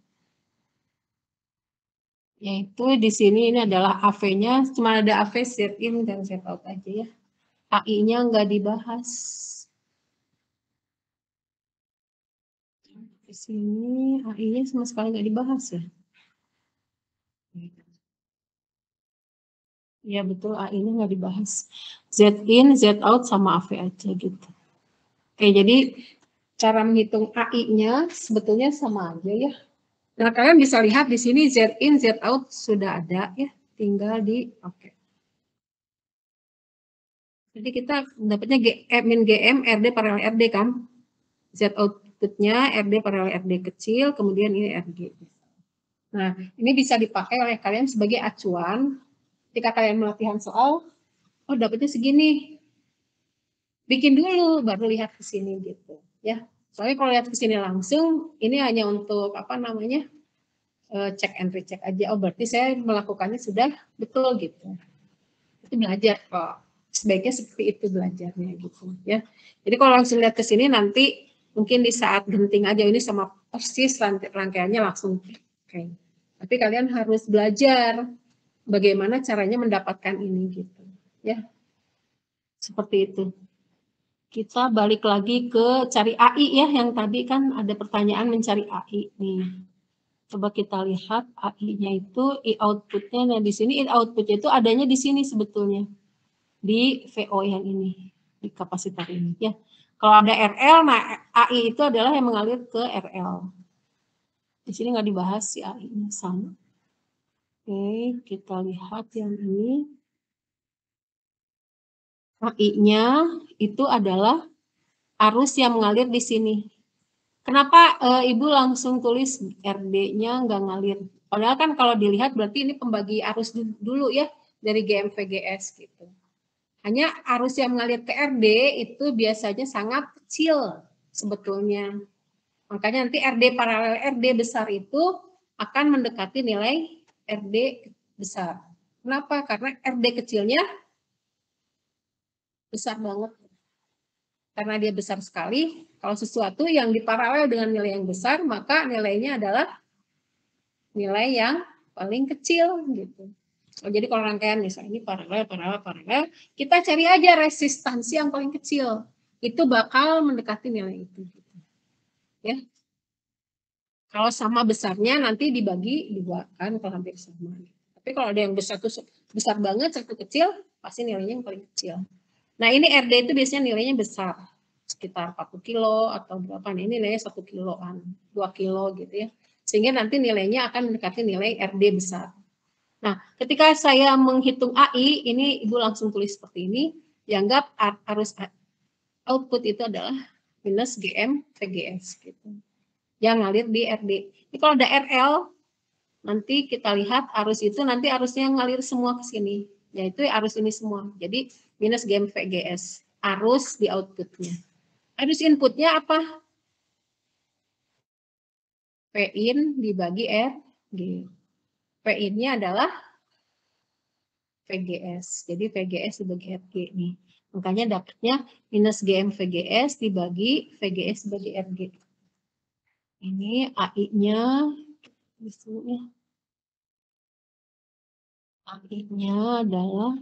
Speaker 1: Yaitu di sini ini adalah AV-nya, cuma ada AV set in dan set out aja ya. AI-nya nggak dibahas. Di sini AI-nya sama sekali nggak dibahas ya. Ya betul, AI-nya nggak dibahas. Z in, Z out sama AV aja gitu. Oke, jadi cara menghitung AI-nya sebetulnya sama aja ya. Nah, kalian bisa lihat di sini Z in, Z out sudah ada ya. Tinggal dipakai. Jadi kita dapatnya min GM, RD paralel RD kan. Z outputnya RD paralel RD kecil, kemudian ini RG. Nah, ini bisa dipakai oleh kalian sebagai acuan ketika kalian melatihan soal, oh dapatnya segini. Bikin dulu, baru lihat ke sini gitu. Ya, soalnya kalau lihat ke sini langsung, ini hanya untuk apa namanya, cek and recheck aja. Oh berarti saya melakukannya sudah betul gitu. Itu belajar kok. Sebaiknya seperti itu belajarnya gitu ya. Jadi kalau langsung lihat ke sini nanti mungkin di saat genting aja ini sama persis rangkaiannya langsung oke. Tapi kalian harus belajar bagaimana caranya mendapatkan ini gitu ya. Seperti itu. Kita balik lagi ke cari AI ya, yang tadi kan ada pertanyaan mencari AI nih. Coba kita lihat AI-nya itu output-nya. Nah di sini output-nya itu adanya di sini sebetulnya. Di VO yang ini, di kapasitor ini ya. Kalau ada RL, nah AI itu adalah yang mengalir ke RL. Di sini nggak dibahas si AI-nya sama. Oke, kita lihat yang ini. AI-nya itu adalah arus yang mengalir di sini. Kenapa Ibu langsung tulis RD-nya nggak ngalir? Padahal kan kalau dilihat berarti ini pembagi arus dulu ya dari GMVGS gitu. Hanya arus yang mengalir ke RD itu biasanya sangat kecil sebetulnya. Makanya nanti RD paralel RD besar itu akan mendekati nilai RD besar. Kenapa? Karena RD kecilnya besar banget. Karena dia besar sekali, kalau sesuatu yang diparalel dengan nilai yang besar, maka nilainya adalah nilai yang paling kecil gitu. Oh, jadi kalau rangkaian misalnya ini paralel, kita cari aja resistansi yang paling kecil. Itu bakal mendekati nilai itu. Gitu. Ya. Kalau sama besarnya nanti dibagi dua kan kalau hampir sama. Tapi kalau ada yang besar tuh besar banget, satu kecil, pasti nilainya yang paling kecil. Nah ini RD itu biasanya nilainya besar, sekitar 40 kilo atau berapa, nah ini nilainya 1 kiloan, 2 kilo gitu ya. Sehingga nanti nilainya akan mendekati nilai RD besar. Nah, ketika saya menghitung AI, ini Ibu langsung tulis seperti ini, dianggap arus output itu adalah minus GM VGS gitu. Yang ngalir di RD. Ini kalau ada RL, nanti kita lihat arus itu nanti arusnya ngalir semua ke sini, yaitu arus ini semua. Jadi minus GM VGS, arus di outputnya. Arus inputnya apa? P in dibagi RG. P in-nya adalah VGS. Jadi VGS dibagi RG nih. Makanya dapatnya minus GM VGS dibagi VGS dibagi RG. Ini AI-nya. AI-nya adalah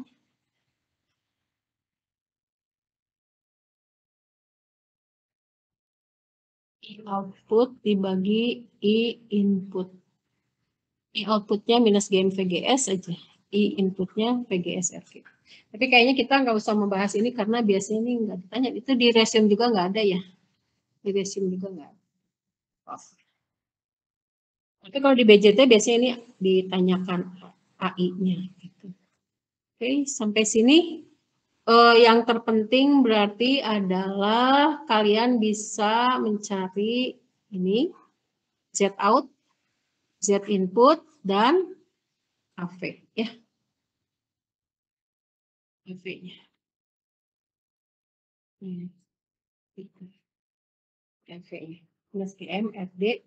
Speaker 1: I output dibagi I input. I outputnya minus GM VGS aja. I inputnya VGS RQ. Tapi kayaknya kita nggak usah membahas ini karena biasanya ini nggak ditanya. Itu di resume juga nggak ada ya. Di resume juga nggak ada. Tapi kalau di BJT biasanya ini ditanyakan AI-nya. Gitu. Oke, sampai sini yang terpenting berarti adalah kalian bisa mencari ini Z out, Z input, dan AV ya. AV-nya. AV-nya. Plus GM, FD.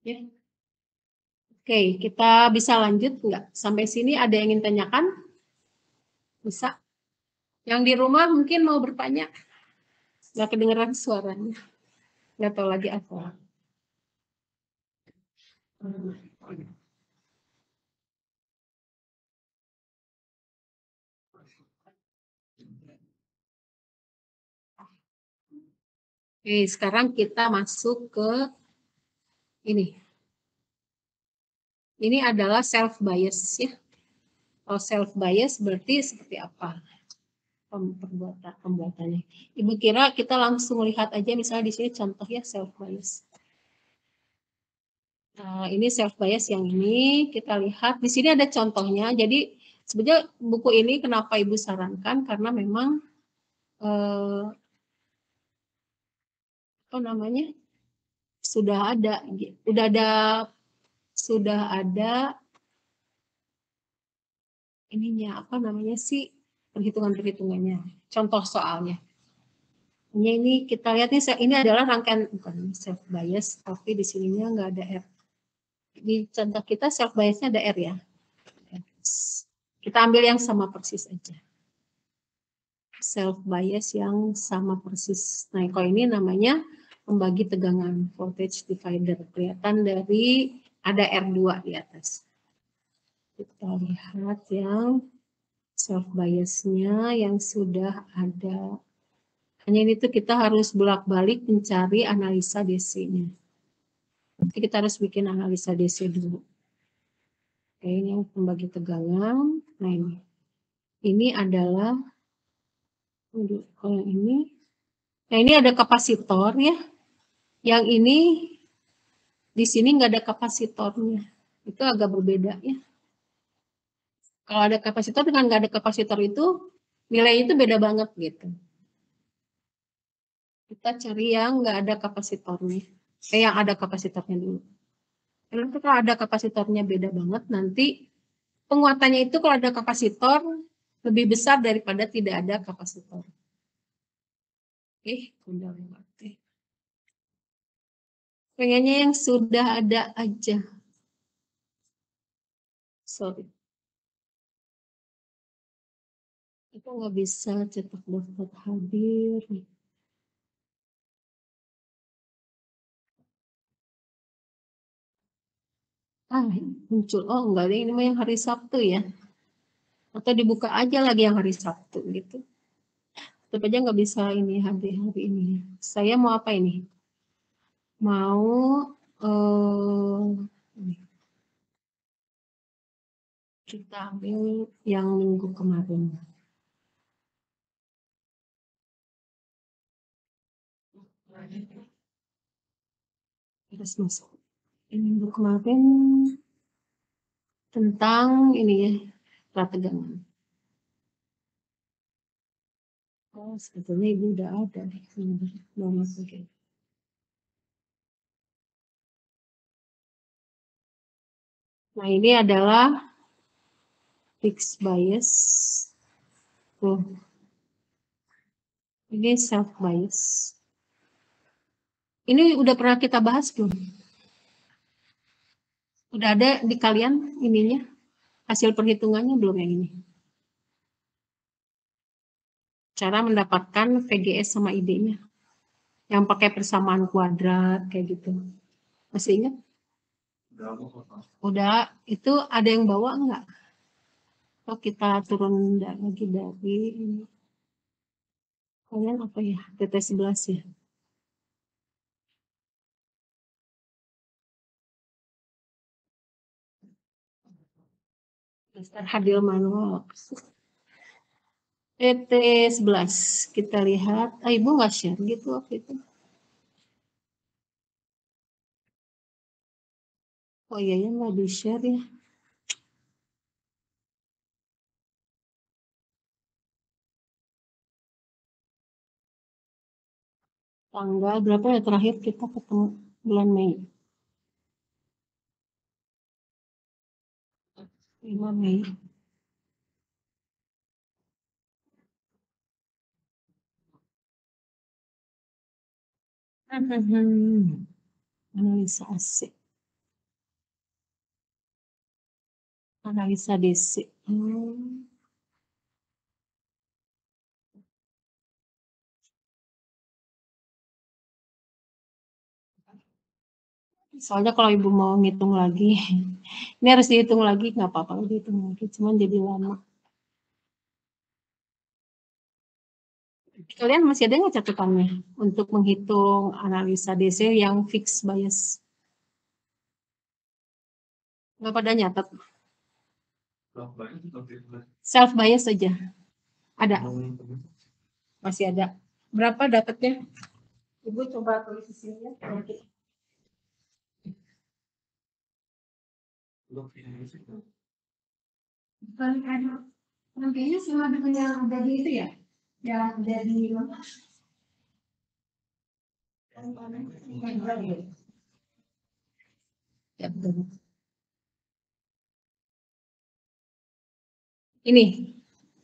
Speaker 1: Ya. Oke, kita bisa lanjut nggak? Sampai sini ada yang ingin tanyakan? Bisa. Yang di rumah mungkin mau bertanya. Nggak kedengeran suaranya. Nggak tahu lagi apa. Oke, sekarang kita masuk ke ini. Ini adalah self bias ya. Kalau self bias berarti seperti apa pembuatannya? Ibu kira kita langsung lihat aja misalnya di sini contoh ya self bias. Nah, ini self bias yang ini kita lihat di sini ada contohnya. Jadi sebenarnya buku ini kenapa Ibu sarankan karena memang apa namanya? sudah ada ininya apa namanya sih perhitungannya. Contoh soalnya. Ini kita lihat nih ini adalah rangkaian bukan self bias tapi di sininya nggak ada R. Di contoh kita self biasnya ada R ya. Kita ambil yang sama persis aja. Self bias yang sama persis. Nah, kalau ini namanya pembagi tegangan voltage divider. Kelihatan dari ada R2 di atas. Kita lihat yang self biasnya yang sudah ada. Hanya ini tuh kita harus bolak-balik mencari analisa DC-nya. Jadi kita harus bikin analisa DC dulu. Oke, ini yang pembagi tegangan. Nah ini. Ini adalah kalau ini. Nah ini ada kapasitor ya. Yang ini di sini nggak ada kapasitornya. Itu agak berbeda ya. Kalau ada kapasitor dengan nggak ada kapasitor itu nilainya itu beda banget gitu. Kita cari yang nggak ada kapasitornya. Yang ada kapasitornya dulu. Karena kalau ada kapasitornya beda banget, nanti penguatannya itu kalau ada kapasitor lebih besar daripada tidak ada kapasitor. Udah lewat. Pengennya yang sudah ada aja. Sorry. Itu nggak bisa cetak daftar hadir. Muncul. Oh, enggak ada ini mah yang hari Sabtu ya. Atau dibuka aja lagi yang hari Sabtu gitu. Tetap aja nggak bisa ini hari ini. Saya mau apa ini? Mau kita ambil yang minggu kemarin. Terus masuk. Minggu kemarin tentang ini ya, tegangan. Oh, sebetulnya ibu udah ada nih. Mau masukin. Nah, ini adalah fixed bias. Tuh. Ini self bias. Ini udah pernah kita bahas belum? Udah ada di kalian ininya? Hasil perhitungannya belum yang ini? Cara mendapatkan VGS sama ID-nya. Yang pakai persamaan kuadrat kayak gitu. Masih ingat? Udah, itu ada yang bawa enggak? Atau kita turun lagi dari ini. Kalian apa ya? TT11 ya? Daftar hadir manual. TT11. Kita lihat. Ibu nggak share gitu waktu itu. Oh iya ya, nggak di-share ya. Tanggal berapa ya terakhir kita ketemu? Bulan Mei. 5 Mei. Analisa AC. Analisa DC. Soalnya kalau ibu mau ngitung lagi, ini harus dihitung lagi, nggak apa-apa dihitung lagi, cuman jadi lama. Kalian masih ada nggak catatannya untuk menghitung analisa DC yang fixed bias? Nggak pada nyatat? Self bias saja. Ada? Masih ada. Berapa dapatnya? Ibu coba tulis di sini ya. Nantinya semua yang dari itu ya? Yang dari ya, betul. Ini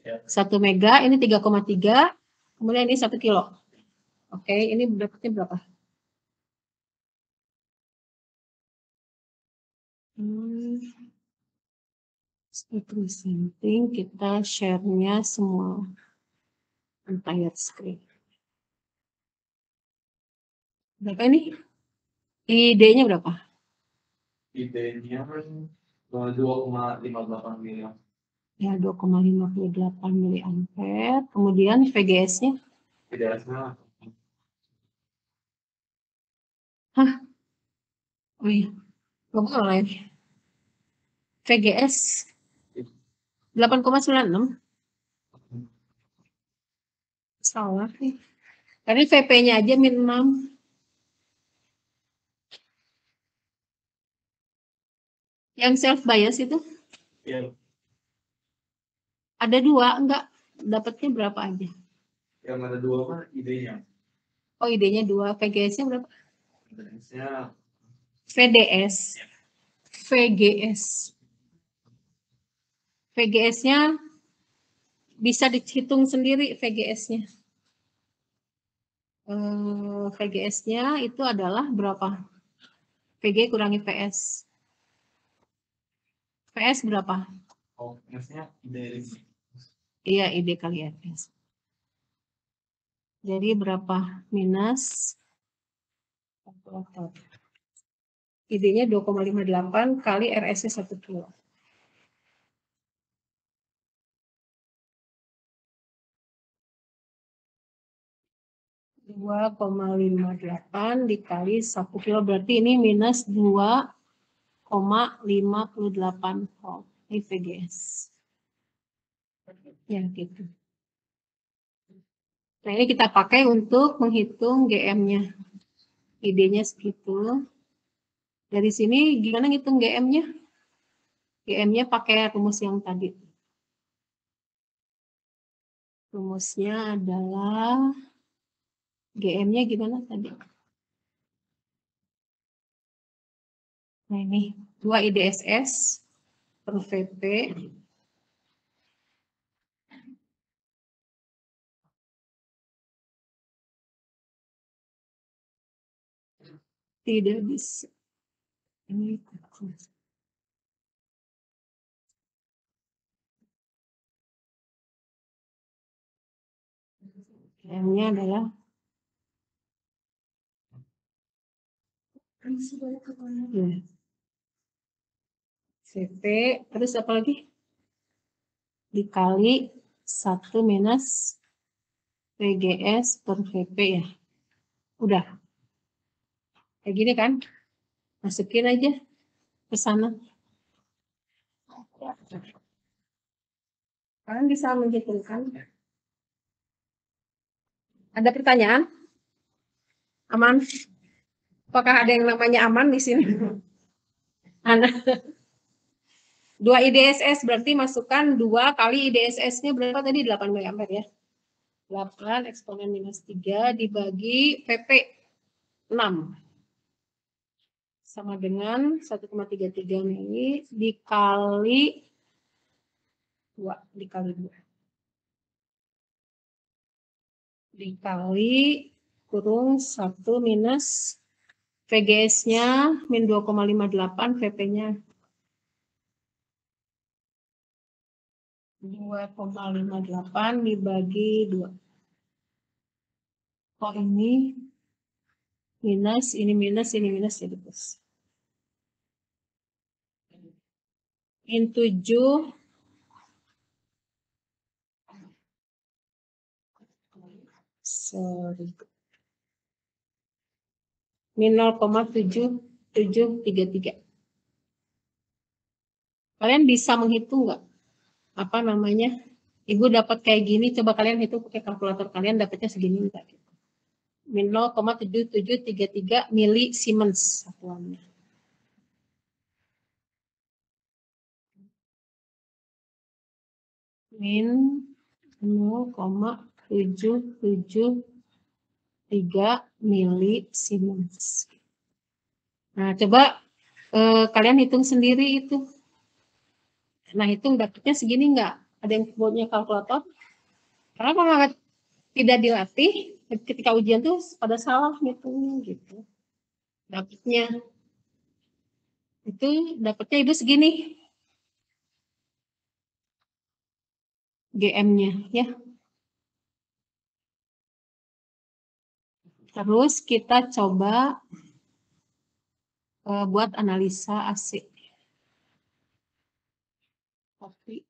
Speaker 1: 1 mega, ini 3,3, kemudian ini 1 kilo. Oke, ini dapatnya berapa? Presenting, kita share-nya semua entire screen. Berapa ini? ID-nya berapa? ID-nya 2,58 miliar. Ya, 2,58 miliampere. Kemudian VGS-nya? VGS-nya. Hah? Oh iya. Gak boleh. VGS 8,96. Salah nih. Karena VP-nya aja min 6. Yang self bias itu? Iya. Ada 2, enggak? Dapatnya berapa aja? Yang ada 2 apa idenya? Oh, idenya 2. VGS-nya berapa? VGS-nya VDS. VGS. VGS-nya bisa dihitung sendiri VGS-nya. VGS-nya itu adalah berapa? VG kurangi PS. PS berapa? Oh, PS-nya ID. Iya, ID kali PS. Jadi berapa? Minus ID-nya 2,58 kali RS-nya 1 kilo. 2,58 dikali 1 kilo, berarti ini minus 2,58 volt. Ini VGS. Ya, gitu. Nah, ini kita pakai untuk menghitung GM-nya. ID-nya segitu. Dari sini gimana ngitung GM-nya? GM-nya pakai rumus yang tadi. Rumusnya adalah GM-nya gimana tadi? Nah, ini 2 IDSS per VP tidak bisa. Ini GM-nya adalah VP, terus apa lagi? Dikali 1 minus VGS per VP ya. Udah. Kayak gini kan? Masukin aja ke sana. Kalian bisa menghitungkan. Ada pertanyaan? Aman? Apakah ada yang namanya aman di sini? Anak. 2 IDSS berarti masukkan 2 kali IDSS-nya berapa tadi? 8 mA ya. 8 eksponen minus 3 dibagi PP 6. Sama dengan 1,33 mili dikali 2. Dikali 2. Dikali kurung 1 minus VGS-nya min 2,58, VP-nya 2,58 dibagi 2. Oh ini minus, ini minus, ini minus, jadi plus. Min 7 min 0,7733. Kalian bisa menghitung nggak? Apa namanya? Ibu dapat kayak gini, coba kalian hitung pakai kalkulator kalian dapatnya segini enggak? Min 0,7733 mili Siemens satuannya. Min 0,773 mili Siemens. Nah, coba kalian hitung sendiri itu. Nah, hitung dapatnya segini enggak? Ada yang punya kalkulator? Karena kalau tidak dilatih, ketika ujian tuh pada salah ngitungnya gitu. Dapatnya itu dapatnya ibu segini GM-nya ya. Terus kita coba buat analisa AC. Tapi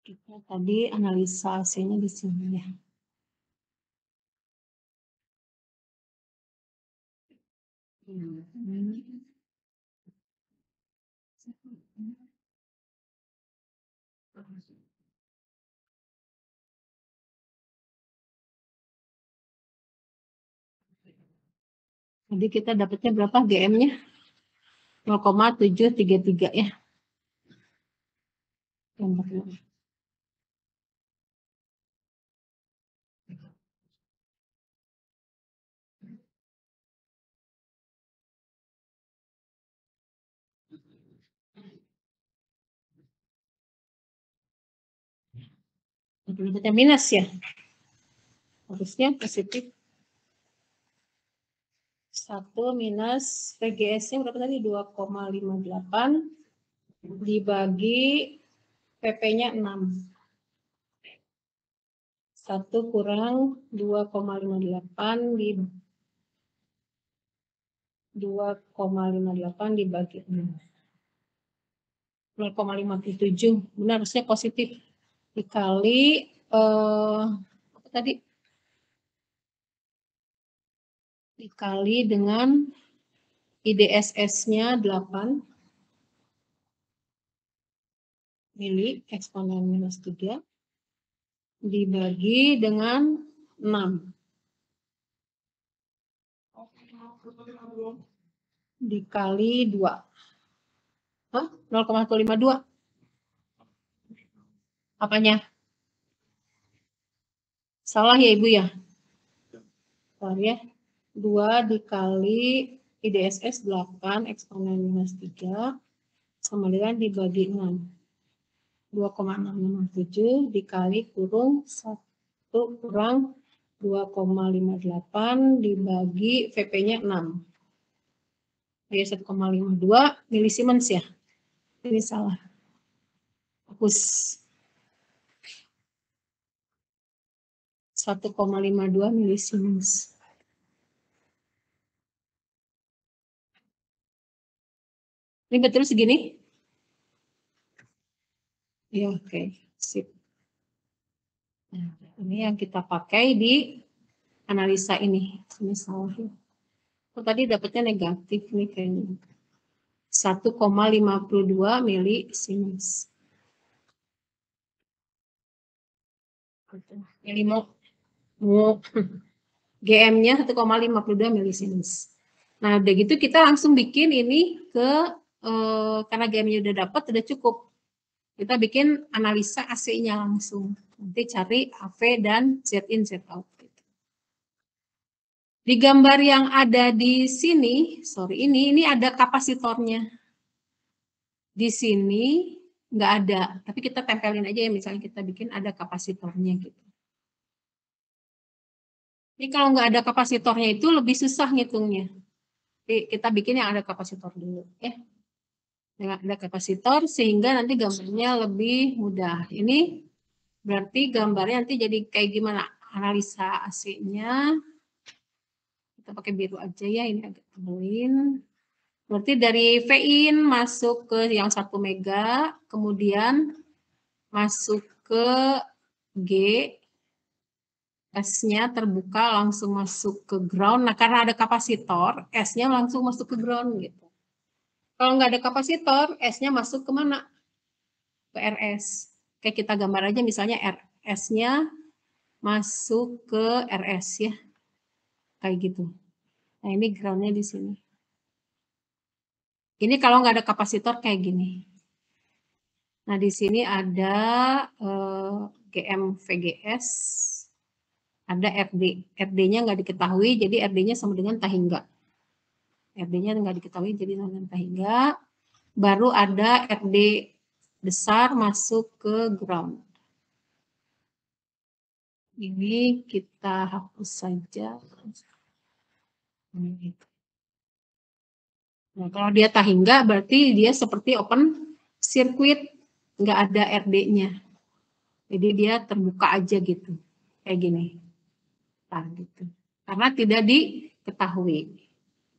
Speaker 1: kita tadi analisa AC-nya di sini ya. Jadi kita dapatnya berapa GM-nya? 0,733 ya. Dapatnya minus ya. Harusnya positif. 1 minus VGS-nya berapa tadi? 2,58 dibagi PP-nya 6. 1 kurang 2,58 di 2,58 dibagi 6. 0,57. Benar, harusnya positif. Dikali apa tadi? Dikali dengan IDSS-nya 8 mili eksponen minus 3 dibagi dengan 6. Dikali 2. Hah? 0,152. Apanya? Salah ya Ibu ya? Salah ya. 2 dikali IDSS 8 eksponen minus 3 sama dengan dibagi 6. 2,657 dikali kurung 1 kurang 2,58 dibagi VP-nya 6. Jadi 1,52 milisiemens ya. Ini salah. Hapus. 1,52 milisiemens. Ini betul segini? Ya, oke. Sip. Ini yang kita pakai di analisa ini. Misalnya, tadi dapatnya negatif nih kayaknya. 1,52 milisinus. Ini mau GM-nya 1,52 milisinus. Nah, udah gitu kita langsung bikin ini ke karena GM-nya udah dapat, udah cukup. Kita bikin analisa AC-nya langsung. Nanti cari AV dan Z-in, Z-out. Di gambar yang ada di sini, ini ada kapasitornya. Di sini nggak ada, tapi kita tempelin aja ya, misalnya kita bikin ada kapasitornya gitu. Jadi kalau nggak ada kapasitornya itu lebih susah ngitungnya. Jadi kita bikin yang ada kapasitor dulu ya. Dengan ada kapasitor sehingga nanti gambarnya lebih mudah. Ini berarti gambarnya nanti jadi kayak gimana? Analisa AC-nya. Kita pakai biru aja ya, ini agak tebelin. Berarti dari V-in masuk ke yang 1 mega, kemudian masuk ke G, S-nya terbuka langsung masuk ke ground. Nah, karena ada kapasitor, S-nya langsung masuk ke ground gitu. Kalau nggak ada kapasitor, S-nya masuk ke mana? Ke RS. Kayak kita gambar aja misalnya RS-nya masuk ke RS ya. Kayak gitu. Nah, ini ground-nya di sini. Ini kalau nggak ada kapasitor kayak gini. Nah, di sini ada GM VGS, ada RD. RD-nya nggak diketahui, jadi RD-nya sama dengan tahingga. RD-nya nggak diketahui, jadi sama dengan tahingga. Baru ada RD besar masuk ke ground. Ini kita hapus saja. Nah, kalau dia tahingga berarti dia seperti open circuit, nggak ada RD-nya. Jadi dia terbuka aja gitu, kayak gini. Nah, gitu. Karena tidak diketahui.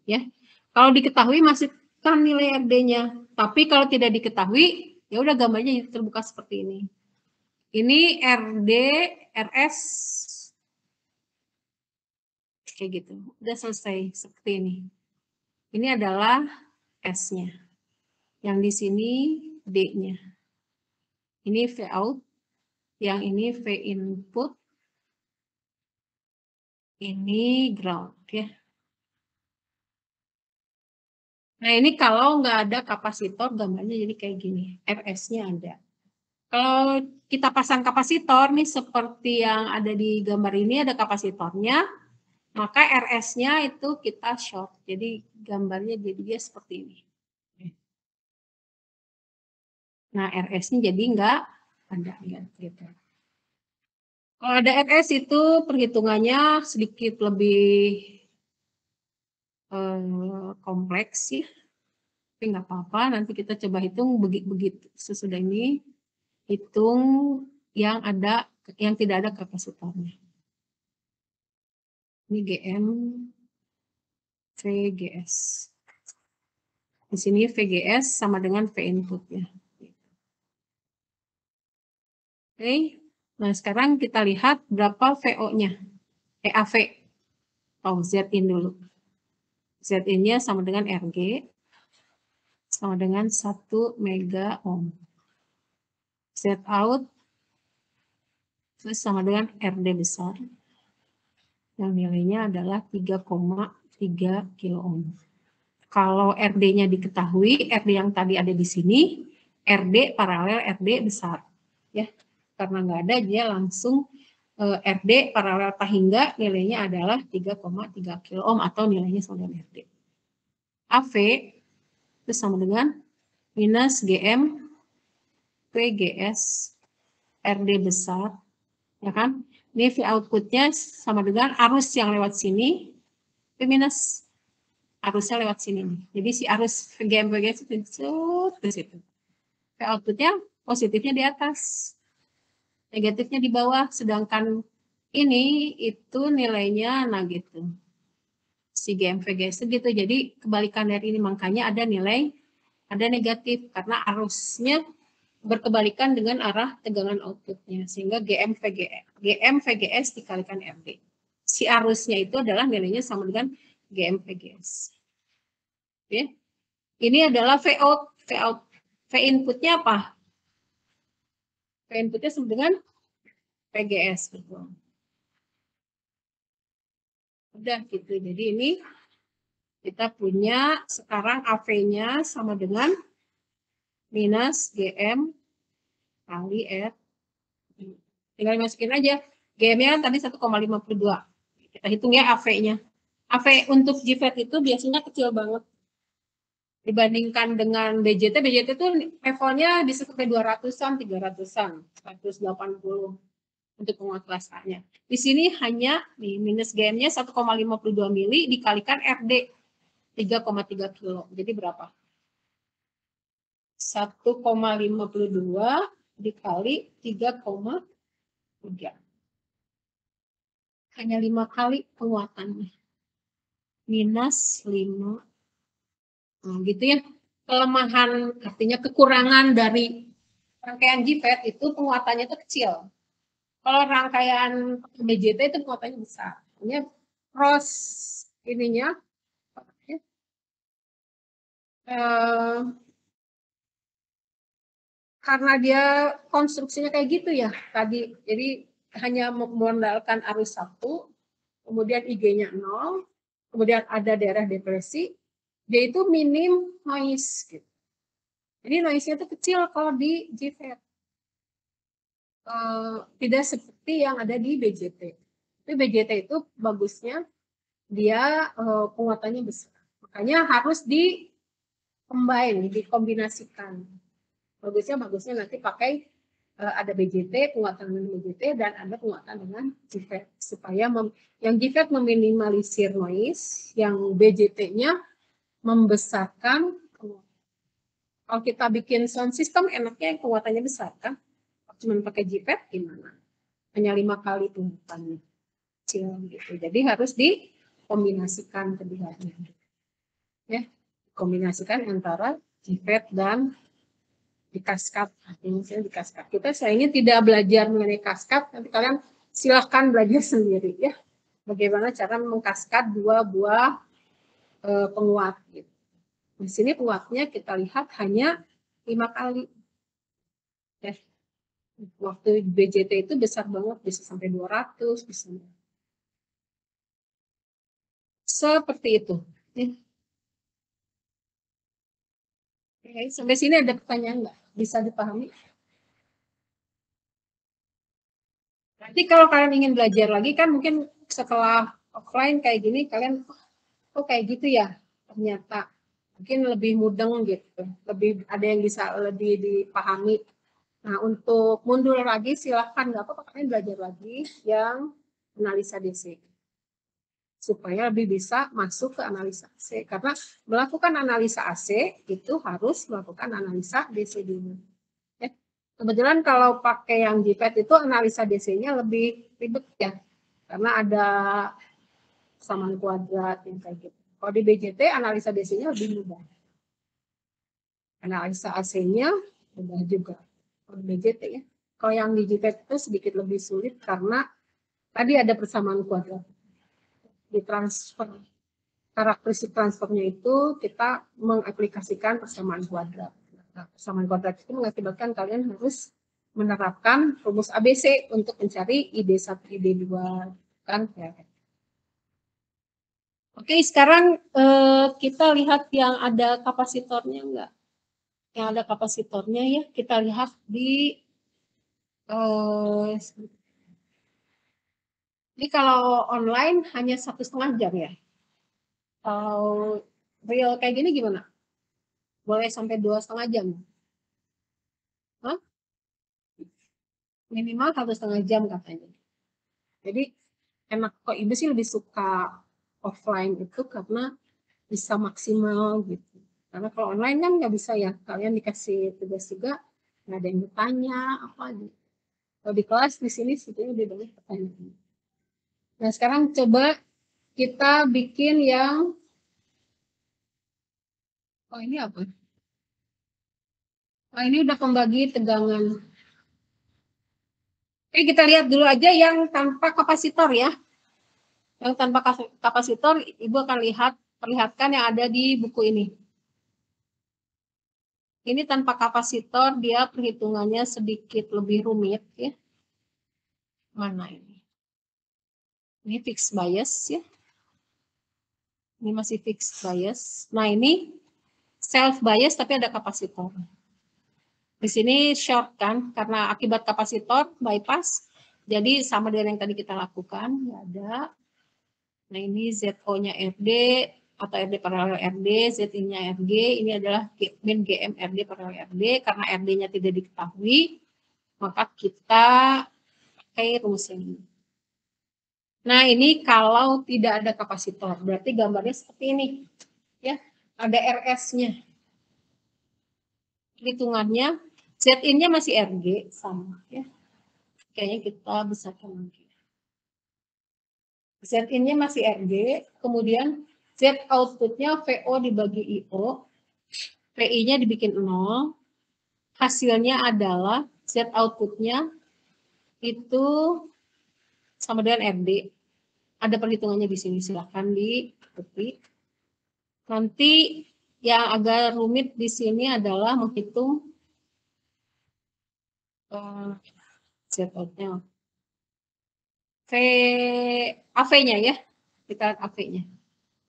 Speaker 1: Ya, kalau diketahui masukkan nilai RD-nya. Tapi kalau tidak diketahui, ya udah gambarnya terbuka seperti ini. Ini RD, RS, kayak gitu. Udah selesai seperti ini. Ini adalah S-nya. Yang di sini D-nya. Ini V out, yang ini V input, ini ground ya. Nah, ini kalau nggak ada kapasitor gambarnya jadi kayak gini. RS-nya ada. Kalau kita pasang kapasitor nih seperti yang ada di gambar ini ada kapasitornya, maka RS-nya itu kita short. Jadi gambarnya jadi dia seperti ini. Nah, RS-nya jadi nggak ada gitu. Kalau ada RS itu perhitungannya sedikit lebih kompleks sih. Tapi nggak apa-apa, nanti kita coba hitung begitu sesudah ini hitung yang tidak ada kapasitornya. Ini GM VGS. Di sini VGS sama dengan V input ya. Oke. Nah, sekarang kita lihat berapa VO-nya. AV. Oh, Z-in dulu. Z-in-nya sama dengan RG sama dengan 1 mega ohm. Z-out terus sama dengan RD besar. Yang nilainya adalah 3,3 kilo ohm. Kalau RD-nya diketahui, RD yang tadi ada di sini, RD paralel RD besar. Ya, karena nggak ada, dia langsung RD paralel tahingga nilainya adalah 3,3 kilo ohm atau nilainya sama dengan RD. AV itu sama dengan minus GM VGS RD besar, ya kan? Ini V outputnya sama dengan arus yang lewat sini, V minus arusnya lewat sini nih. Jadi si arus GM VGS itu ke situ. V outputnya positifnya di atas, negatifnya di bawah, sedangkan ini itu nilainya nah gitu. Si GM VGS gitu. Jadi kebalikan dari ini, makanya ada nilai ada negatif karena arusnya berkebalikan dengan arah tegangan outputnya, sehingga GM VGS dikalikan RD. Si arusnya itu adalah nilainya sama dengan GM VGS. Oke. Ini adalah V inputnya apa? V inputnya sama dengan VGS. Betul. Udah gitu. Jadi ini kita punya sekarang AV-nya sama dengan minus GM kali R. Tinggal dimasukin aja. GM-nya kan tadi 1,52. Kita hitung ya AV-nya. AV untuk GFET itu biasanya kecil banget. Dibandingkan dengan BJT, BJT itu levelnya bisa sampai 200-an, 300-an, 180 untuk penguat kelas A-nya. Di sini hanya nih, minus GM-nya 1,52 mili dikalikan RD 3,3 kilo. Jadi berapa? 1,52 dikali 3,3. Hanya 5 kali penguatannya. Minus 5. Nah, gitu ya. Kelemahan, artinya kekurangan dari rangkaian GFET itu penguatannya itu kecil. Kalau rangkaian BJT itu penguatannya besar. Ini cross ininya karena dia konstruksinya kayak gitu ya tadi. Jadi hanya mengandalkan arus 1, kemudian IG-nya 0, kemudian ada daerah depresi, dia itu minim noise gitu. Jadi noise-nya itu kecil kalau di GFET. Tidak seperti yang ada di BJT. Tapi BJT itu bagusnya dia penguatannya besar. Makanya harus dikombinasikan. Bagusnya nanti pakai ada BJT, penguatan dengan BJT, dan ada penguatan dengan GFET. Supaya yang GFET meminimalisir noise, yang BJT-nya membesarkan. Kalau kita bikin sound system, enaknya yang penguatannya besar kan? Cuma pakai GFET gimana? Hanya 5 kali penguatannya kecil gitu. Jadi harus dikombinasikan keduanya. Ya, kombinasikan antara GFET dan di kaskat. Misalnya di kaskat. Kita sayangnya tidak belajar mengenai kaskat. Nanti kalian silahkan belajar sendiri ya. Bagaimana cara mengkaskat 2 buah penguat. Gitu. Di sini penguatnya kita lihat hanya 5 kali. Ya. Waktu BJT itu besar banget, bisa sampai 200, bisa. Seperti itu. Ya. Oke, sampai sini ada pertanyaan nggak? Bisa dipahami? Nanti kalau kalian ingin belajar lagi kan mungkin setelah offline kayak gini kalian kayak gitu ya ternyata mungkin lebih mudeng gitu, lebih ada yang bisa lebih dipahami. Nah untuk mundur lagi silahkan nggak apa-apa kalian belajar lagi yang analisa DC supaya lebih bisa masuk ke analisa AC karena melakukan analisa AC itu harus melakukan analisa DC dulu. Ya. Kebetulan kalau pakai yang GFET itu analisa DC-nya lebih ribet ya karena ada persamaan kuadrat yang kayak gitu. Kalau di BJT analisa DC-nya lebih mudah. Analisa AC-nya mudah juga. Kalau BJT ya. Kalau yang di GFET itu sedikit lebih sulit karena tadi ada persamaan kuadrat. Di transfer karakteristik transfernya itu kita mengaplikasikan persamaan kuadrat. Nah, persamaan kuadrat itu mengakibatkan kalian harus menerapkan rumus ABC untuk mencari ID1, ID2 kan ya. Oke, sekarang kita lihat yang ada kapasitornya enggak? Yang ada kapasitornya ya, kita lihat di ini kalau online hanya 1,5 jam ya. Kalau real kayak gini gimana? Boleh sampai 2,5 jam? Hah? Minimal 1,5 jam katanya. Jadi enak kok ibu sih lebih suka offline itu karena bisa maksimal gitu. Karena kalau online kan nggak bisa ya, kalian dikasih tugas juga nggak ada yang bertanya apa gitu. Kalau di kelas di sini sebetulnya lebih banyak pertanyaan. Nah sekarang coba kita bikin yang ini apa? Nah, ini udah pembagi tegangan. Oke, kita lihat dulu aja yang tanpa kapasitor ya. Yang tanpa kapasitor, Ibu akan perlihatkan yang ada di buku ini. Ini tanpa kapasitor, dia perhitungannya sedikit lebih rumit ya. Mana ini? Ini fixed bias ya. Ini masih fixed bias. Nah, ini self bias tapi ada kapasitor. Di sini short kan, karena akibat kapasitor bypass. Jadi sama dengan yang tadi kita lakukan, ya ada. Nah, ini ZO-nya RD atau RD paralel RD, ZI-nya RG, ini adalah min GM RD paralel RD. Karena RD-nya tidak diketahui, maka kita pakai rumus yang ini. Nah, ini kalau tidak ada kapasitor, berarti gambarnya seperti ini. Ya, ada RS-nya. Hitungannya, ZIN-nya masih RG, sama. Ya. Kayaknya kita bisa lagi. Z-in-nya masih RG, kemudian Z output-nya VO dibagi IO, PI-nya dibikin 0, hasilnya adalah Z output-nya itu sama dengan RD. Ada perhitungannya di sini, silahkan diketik. Nanti yang agak rumit di sini adalah menghitung Z output-nya. AV-nya ya, kita lihat AV-nya.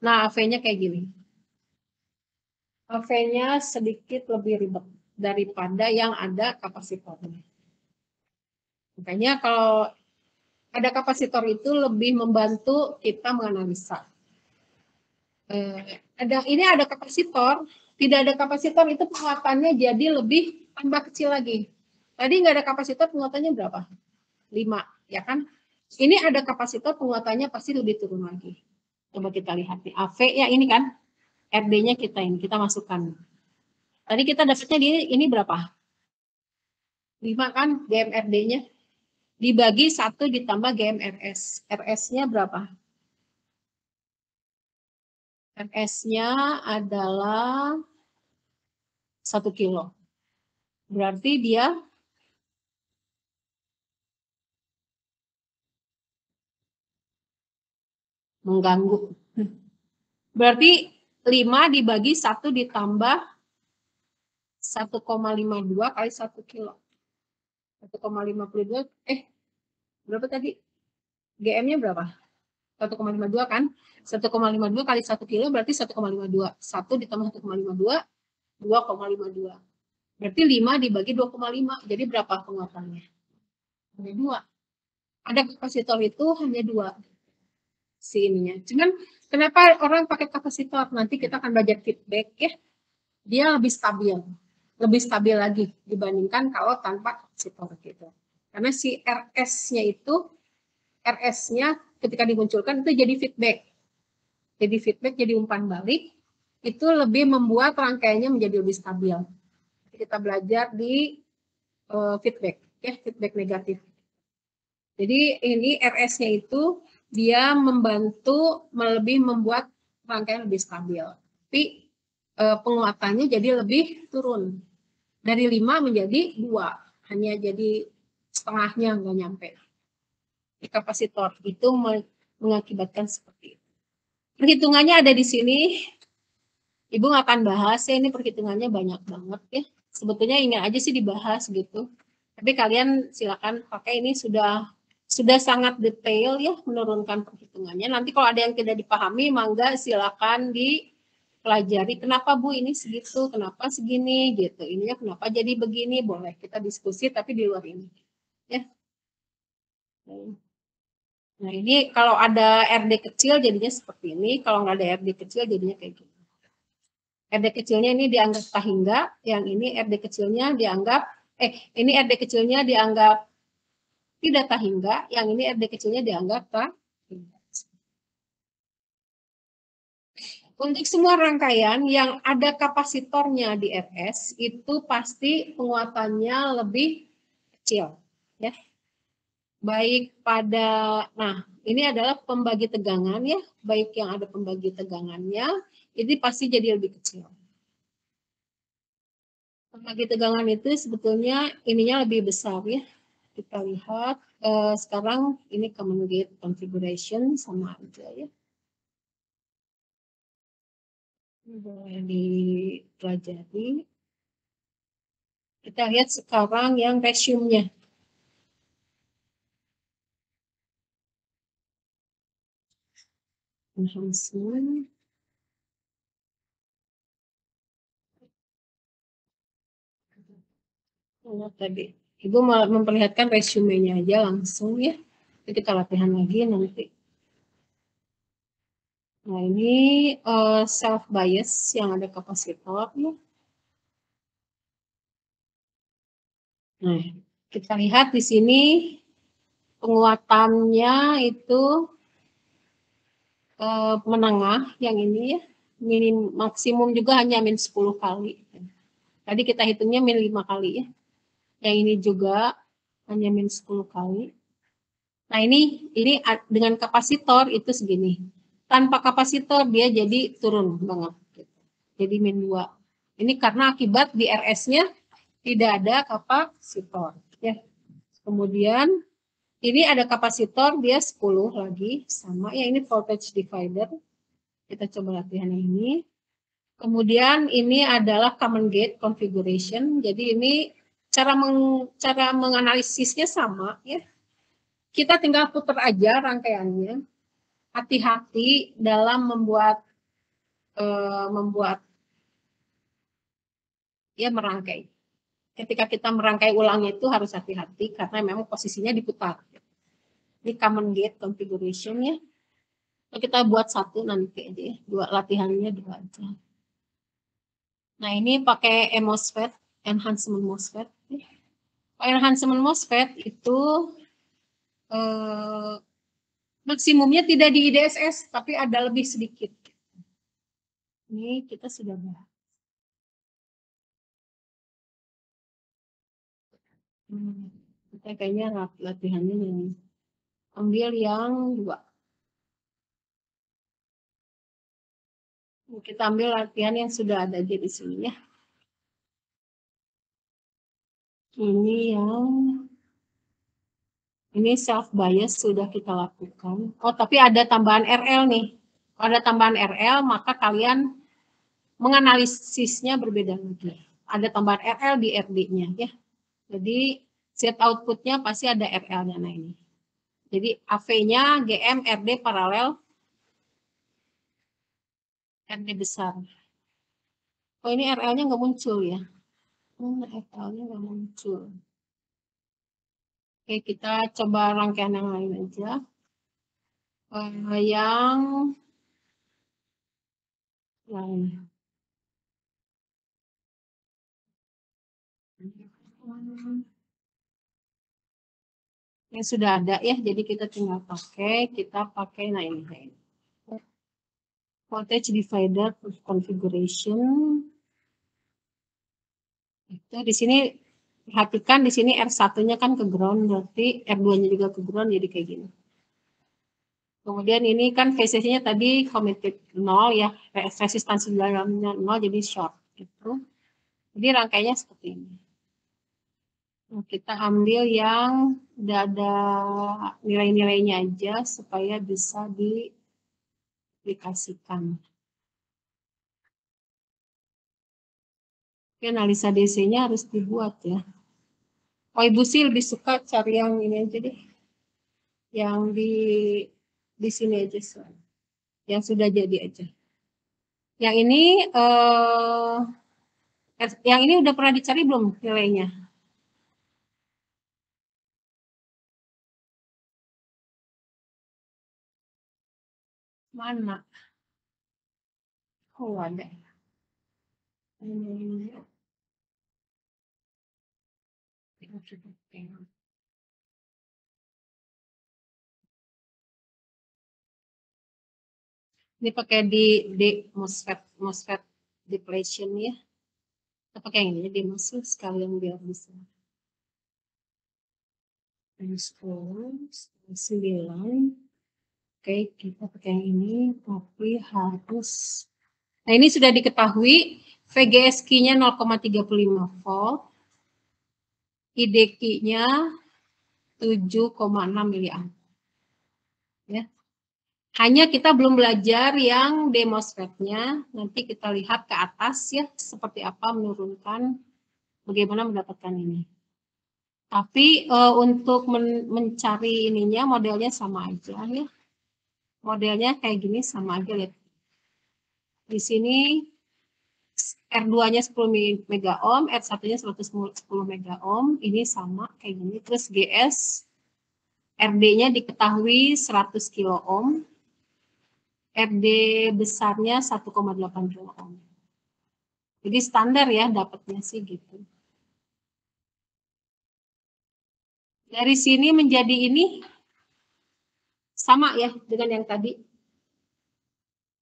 Speaker 1: Nah, AV-nya kayak gini. AV-nya sedikit lebih ribet daripada yang ada kapasitornya. Makanya kalau ada kapasitor itu lebih membantu kita menganalisa. Ini ada kapasitor, tidak ada kapasitor itu penguatannya jadi lebih tambah kecil lagi. Tadi nggak ada kapasitor penguatannya berapa? 5, ya kan? Ini ada kapasitor penguatannya pasti lebih turun lagi. Coba kita lihat nih, AV ya ini kan, RD-nya kita masukkan. Tadi kita dapatnya ini berapa? 5 kan GMRD-nya. Dibagi 1 ditambah GMRS. RS-nya berapa? RS-nya adalah 1 kilo. Berarti dia mengganggu. Berarti 5 dibagi 1 ditambah 1,52 kali 1 kilo. 1,52, berapa tadi? GM-nya berapa? 1,52 kan? 1,52 kali 1 kilo berarti 1,52. 1 ditambah 1,52, 2,52. Berarti 5 dibagi 2,5. Jadi berapa penguatannya? Hanya 2. Ada kapasitor itu hanya 2. Si ininya. Cuman kenapa orang pakai kapasitor? Nanti kita akan belajar feedback ya. Dia lebih stabil. Lebih stabil lagi dibandingkan kalau tanpa kapasitor gitu. Karena si RS-nya ketika dimunculkan itu jadi feedback. Jadi feedback, jadi umpan balik. Itu lebih membuat rangkaiannya menjadi lebih stabil. Kita belajar di feedback, ya, feedback negatif. Jadi ini RS-nya itu dia membantu lebih membuat rangkaian lebih stabil. Tapi penguatannya jadi lebih turun. Dari 5 menjadi 2. Hanya jadi setengahnya, nggak nyampe. Di kapasitor itu mengakibatkan seperti itu. Perhitungannya ada di sini. Ibu nggak akan bahas ya, ini perhitungannya banyak banget ya. Sebetulnya ingin aja sih dibahas gitu. Tapi kalian silakan pakai, ini sudah sangat detail ya menurunkan perhitungannya. Nanti kalau ada yang tidak dipahami, mangga silakan dipelajari. Kenapa Bu ini segitu, kenapa segini gitu. Ininya kenapa jadi begini, boleh kita diskusi tapi di luar ini. Ya. Nah ini kalau ada RD kecil jadinya seperti ini, kalau nggak ada RD kecil jadinya kayak gini. RD kecilnya ini dianggap tahingga, yang ini RD kecilnya dianggap, ini RD kecilnya dianggap tidak tahingga, yang ini RD kecilnya dianggap tahingga. Untuk semua rangkaian yang ada kapasitornya di RS, itu pasti penguatannya lebih kecil. Ya. Baik pada, nah ini adalah pembagi tegangan ya, baik yang ada pembagi tegangannya, ini pasti jadi lebih kecil. Bagi tegangan itu sebetulnya ininya lebih besar ya. Kita lihat sekarang ini common gate configuration sama aja ya. Boleh dipelajari. Kita lihat sekarang yang resume-nya. Enhancement. Oh, tadi Ibu memperlihatkan resume-nya aja langsung ya. Jadi kita latihan lagi nanti. Nah ini self bias yang ada kapasitor ya. Nah kita lihat di sini penguatannya itu menengah yang ini ya. Maksimum juga hanya min 10 kali. Tadi kita hitungnya min 5 kali ya. Yang ini juga hanya min 10 kali. Nah ini dengan kapasitor itu segini. Tanpa kapasitor dia jadi turun banget. Jadi min 2. Ini karena akibat di RS-nya tidak ada kapasitor. Ya. Kemudian ini ada kapasitor, dia 10 lagi. Sama ya, ini voltage divider. Kita coba latihan yang ini. Kemudian ini adalah common gate configuration. Jadi ini cara menganalisisnya sama ya. Kita tinggal putar aja rangkaiannya. Hati-hati dalam membuat ya merangkai. Ketika kita merangkai ulang itu harus hati-hati karena memang posisinya diputar. Ini common gate configuration ya. Kita buat satu nanti aja ya. Latihannya 2 aja. Nah ini pakai MOSFET, enhancement MOSFET. Enhancement MOSFET itu maksimumnya tidak di IDSS, tapi ada lebih sedikit. Ini kita sudah bahas. Kita kayaknya latihannya yang ambil yang 2. Kita ambil latihan yang sudah ada aja di sini ya. Ini self bias sudah kita lakukan. Oh, tapi ada tambahan RL nih. Kalau ada tambahan RL, maka kalian menganalisisnya berbeda lagi. Ada tambahan RL di RD-nya ya. Jadi set outputnya pasti ada RL-nya. Nah ini. Jadi AV-nya GM RD paralel RD besar. Oh ini RL-nya nggak muncul ya. RL-nya nggak muncul. Oke, kita coba rangkaian yang lain aja. Yang lain. Yang sudah ada ya, jadi kita tinggal pakai, nah ini. Voltage divider configuration. Itu di sini perhatikan di sini R1-nya kan ke ground, berarti R2-nya juga ke ground, jadi kayak gini. Kemudian ini kan VCC-nya tadi committed 0 ya, resistansi dalamnya 0 jadi short gitu. Jadi rangkainya seperti ini. Nah, kita ambil yang udah ada nilai-nilainya aja supaya bisa diaplikasikan. Oke, analisa DC-nya harus dibuat ya. Oh, Ibu sih lebih suka cari yang ini aja deh. Yang di sini aja. Yang sudah jadi aja. Yang ini udah pernah dicari belum nilainya? Mana? Oh, ada. Ini pakai di MOSFET depletion ya. Kita pakai yang ini di MOSFET sekalian biar bisa. 9. Oke, kita pakai yang ini, tapi harus. Nah ini sudah diketahui VGS key-nya 0,35 volt, ID key-nya 7,6 miliampere. Ya. Hanya kita belum belajar yang MOSFET-nya. Nanti kita lihat ke atas ya seperti apa menurunkan, bagaimana mendapatkan ini. Tapi untuk mencari ininya modelnya sama aja ya. Modelnya kayak gini sama aja lihat. Di sini R2-nya 10 mega ohm, R1-nya 110 mega ohm, ini sama kayak gini. Terus GS RD-nya diketahui 100 kilo ohm, RD besarnya 1,8 kilo ohm. Jadi standar ya dapatnya sih gitu. Dari sini menjadi ini sama ya dengan yang tadi.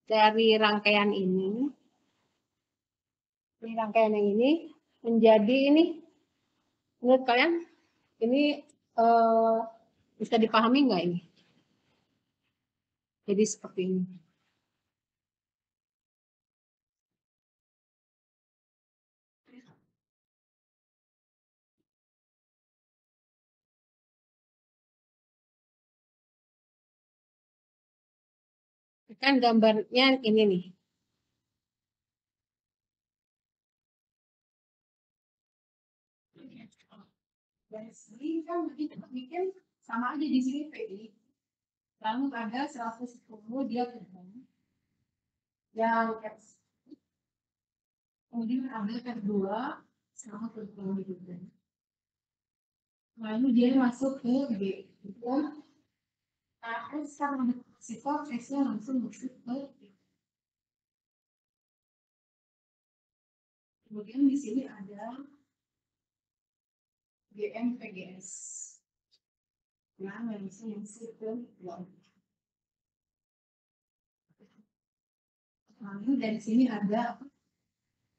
Speaker 1: Dari rangkaian ini, rangkaian yang ini menjadi ini. Menurut kalian ini bisa dipahami nggak ini? Jadi seperti ini. Kan gambarnya ini nih. Dari sini kan kita bikin sama aja di sini PI. Lalu ada 110 dia terbang. Yang X. Kemudian ada R2 sama terbang juga. Lalu dia masuk ke B. Terus sekarang sifat X-nya langsung masuk ke B. Kemudian di sini ada GM PGS. Nah, langsung masuk ke Y. Lalu dari sini ada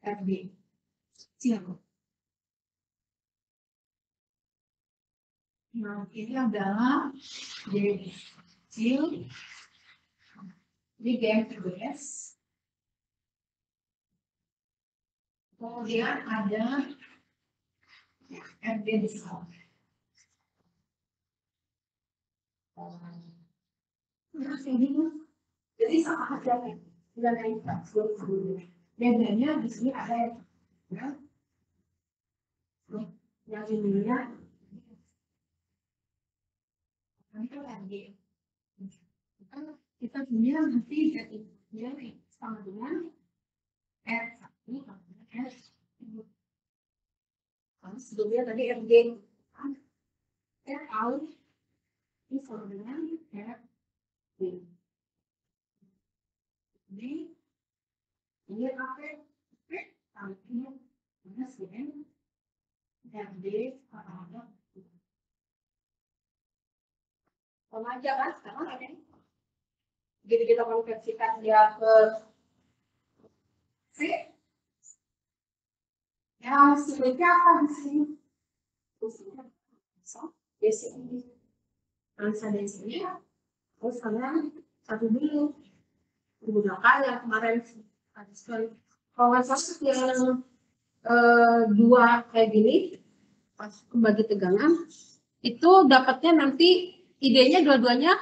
Speaker 1: RB. Siapa? Nah, ini adalah J kecil di GM PGS. Kemudian ada RB besar. Terus ini jadi sama aja dengan yang sebelumnya. Bedanya di sini ada yang ini ya. Itu RG. Kita punya nanti dia sama dengan R1 R. Sebelumnya tadi RG. R out ini sama dengan R. Jadi ini pakai sampingnya minus dengan RD sama. Sama aja kan sekarang ada ini. Jadi kita konversikan dia ke C. Yang sulitnya apa di sini? Basic ini. Angsa dari sini. Terus kalian satu dulu. Menggunakan yang kemarin kalau misalnya yang dua kayak gini pas pembagi tegangan itu dapatnya nanti idenya dua-duanya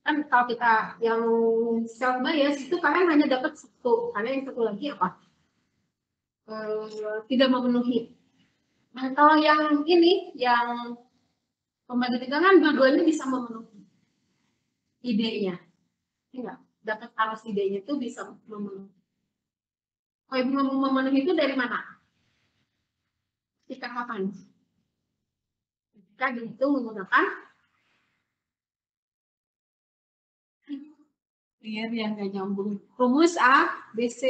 Speaker 1: kan kalau kita yang self bias itu kalian hanya dapat satu karena yang satu lagi apa tidak memenuhi. Nah kalau yang ini yang pembagi tegangan dua-duanya bisa memenuhi idenya, enggak dapat arus idenya itu bisa memenuhi. Kalau ibu memenuhi itu dari mana? Kita kapan? Kita dihitung menggunakan biar yang nggak nyambung. Rumus A, BC.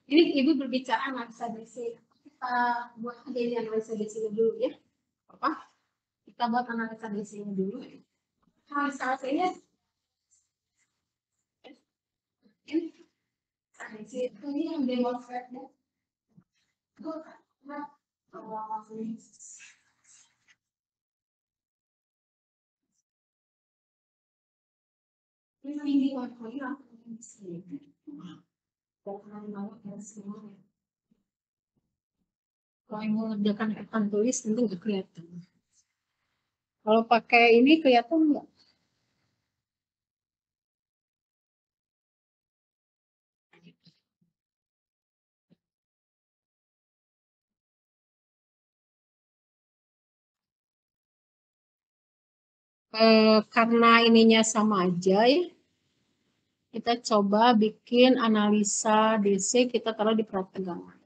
Speaker 1: Ini ibu berbicara analisa BC. Kita buat aja ini analisa BC-nya dulu ya. Apa? Kita buat analisa BC-nya dulu. Analisa BC-nya ini yang demonstrate-nya. Ini Kalau yang mengerjakan papan tulis nanti nggak kelihatan. Kalau pakai ini kelihatan nggak? Karena ininya sama aja ya, kita coba bikin analisa DC, kita taruh di prategangan.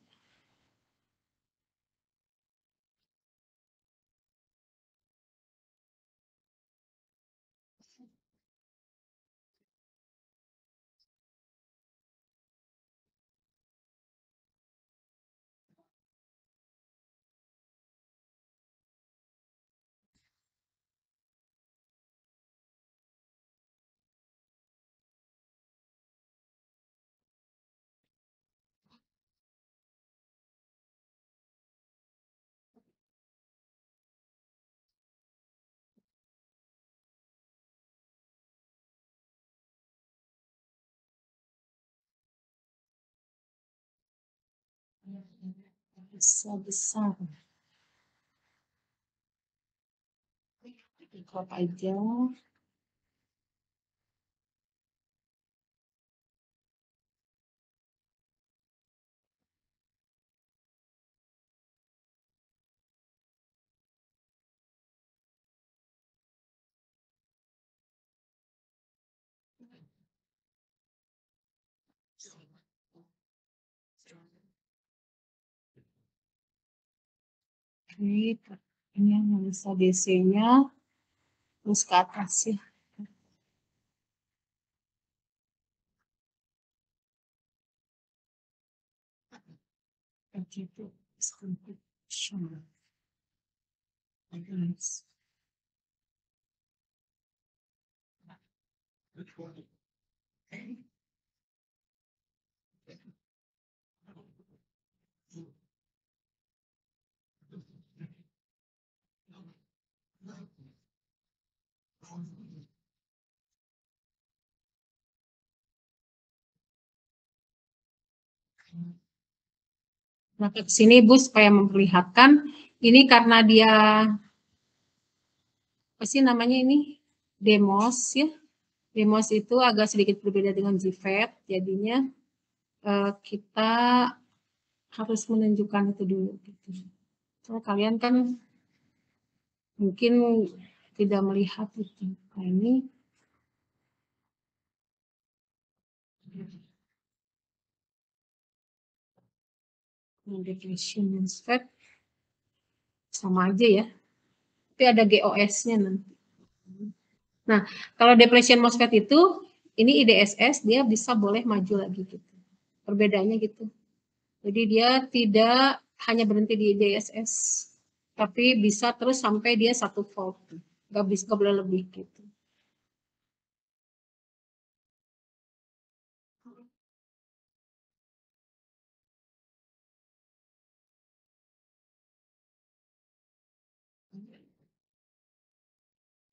Speaker 1: Besar-besar. Crop aja. Ini analisa DC-nya terus ke atas ya. Begitu. Nah, ke sini Bu supaya memperlihatkan ini karena dia apa sih namanya ini demos ya. Demos itu agak sedikit berbeda dengan JFET, jadinya kita harus menunjukkan itu dulu. Gitu. So, kalian kan mungkin tidak melihat itu. Nah, ini definition MOSFET sama aja ya. Tapi ada GOS-nya nanti. Nah, kalau depletion MOSFET itu ini IDSS dia bisa boleh maju lagi gitu. Perbedaannya gitu. Jadi dia tidak hanya berhenti di IDSS, tapi bisa terus sampai dia 1 volt. Gak boleh lebih gitu.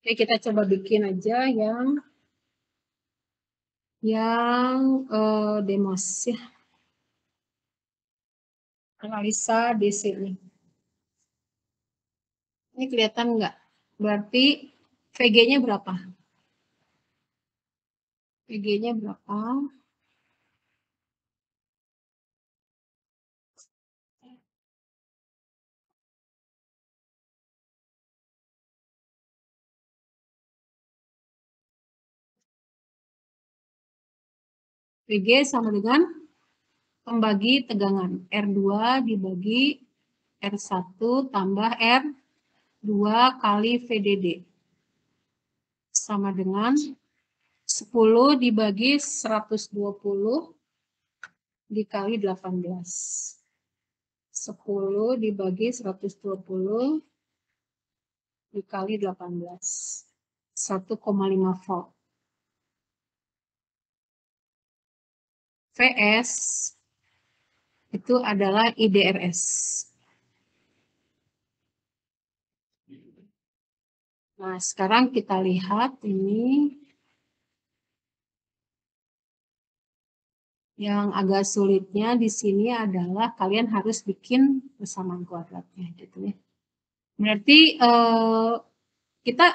Speaker 1: Oke, kita coba bikin aja yang demos ya. Analisa DC ini. Ini kelihatan nggak? Berarti VG-nya berapa? VG-nya berapa? VG sama dengan pembagi tegangan. R2 dibagi R1 tambah R2 kali VDD. Sama dengan 10 dibagi 120 dikali 18. 10 dibagi 120 dikali 18. 1,5 volt. VS itu adalah IDRS. Nah, sekarang kita lihat ini Yang agak sulitnya di sini adalah kalian harus bikin persamaan kuadratnya gitu ya. Berarti kita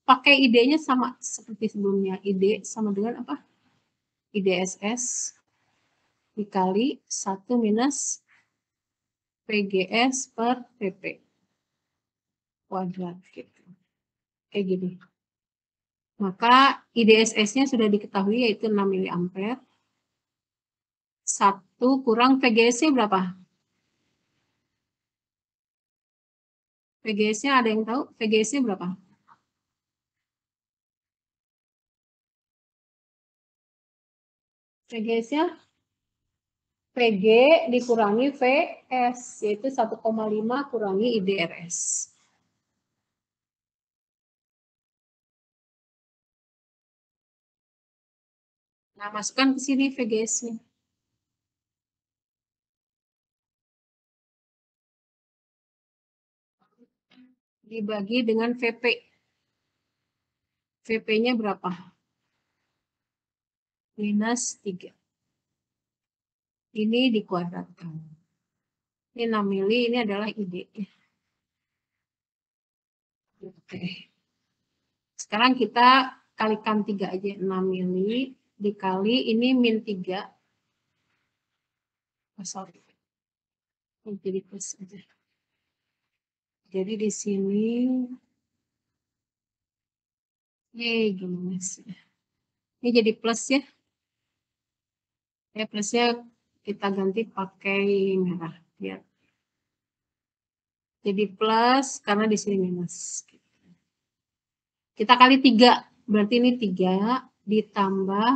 Speaker 1: pakai idenya sama seperti sebelumnya. Ide sama dengan apa? IDSS dikali 1 minus PGS per PP kuadrat gitu. Kayak gini. Maka IDSS-nya sudah diketahui yaitu 6 mA. 1 kurang PGS-nya berapa? PGS-nya ada yang tahu? PGS-nya berapa? PGS-nya PG dikurangi VS, yaitu 1,5 kurangi IDRS. Nah, masukkan ke sini VGS-nya. Dibagi dengan VP. VP-nya berapa? Minus 3. Ini dikuadratkan. Ini 6 mili, ini adalah ID. Oke. Sekarang kita kalikan 3 aja. 6 mili dikali ini min 3. Oh, sorry. Ini jadi plus aja. Jadi di sini gimana sih? Ini jadi plus ya. Plusnya kita ganti pakai merah biar jadi plus karena di sini minus. Kita kali 3, berarti ini 3 ditambah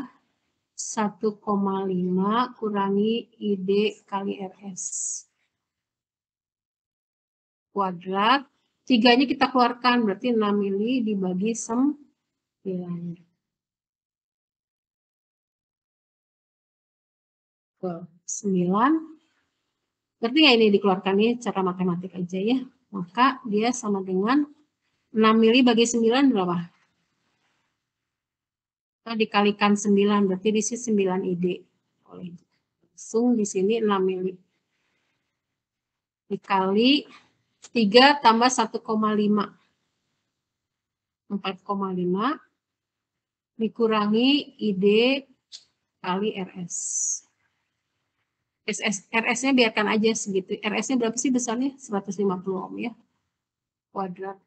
Speaker 1: 1,5 kurangi ID kali RS kuadrat. 3-nya kita keluarkan, berarti 6 mili dibagi 9. 9. Berarti nggak ini dikeluarkan ya, cara matematik aja ya. Maka dia sama dengan 6 mili bagi 9 berapa? Kita dikalikan 9, berarti di sini 9 ID. Langsung di sini 6 mili. Dikali 3 tambah 1,5. 4,5 dikurangi ID kali RS. RS-nya biarkan aja segitu. RS-nya berapa sih besarnya? 150 ohm ya. Kuadrat.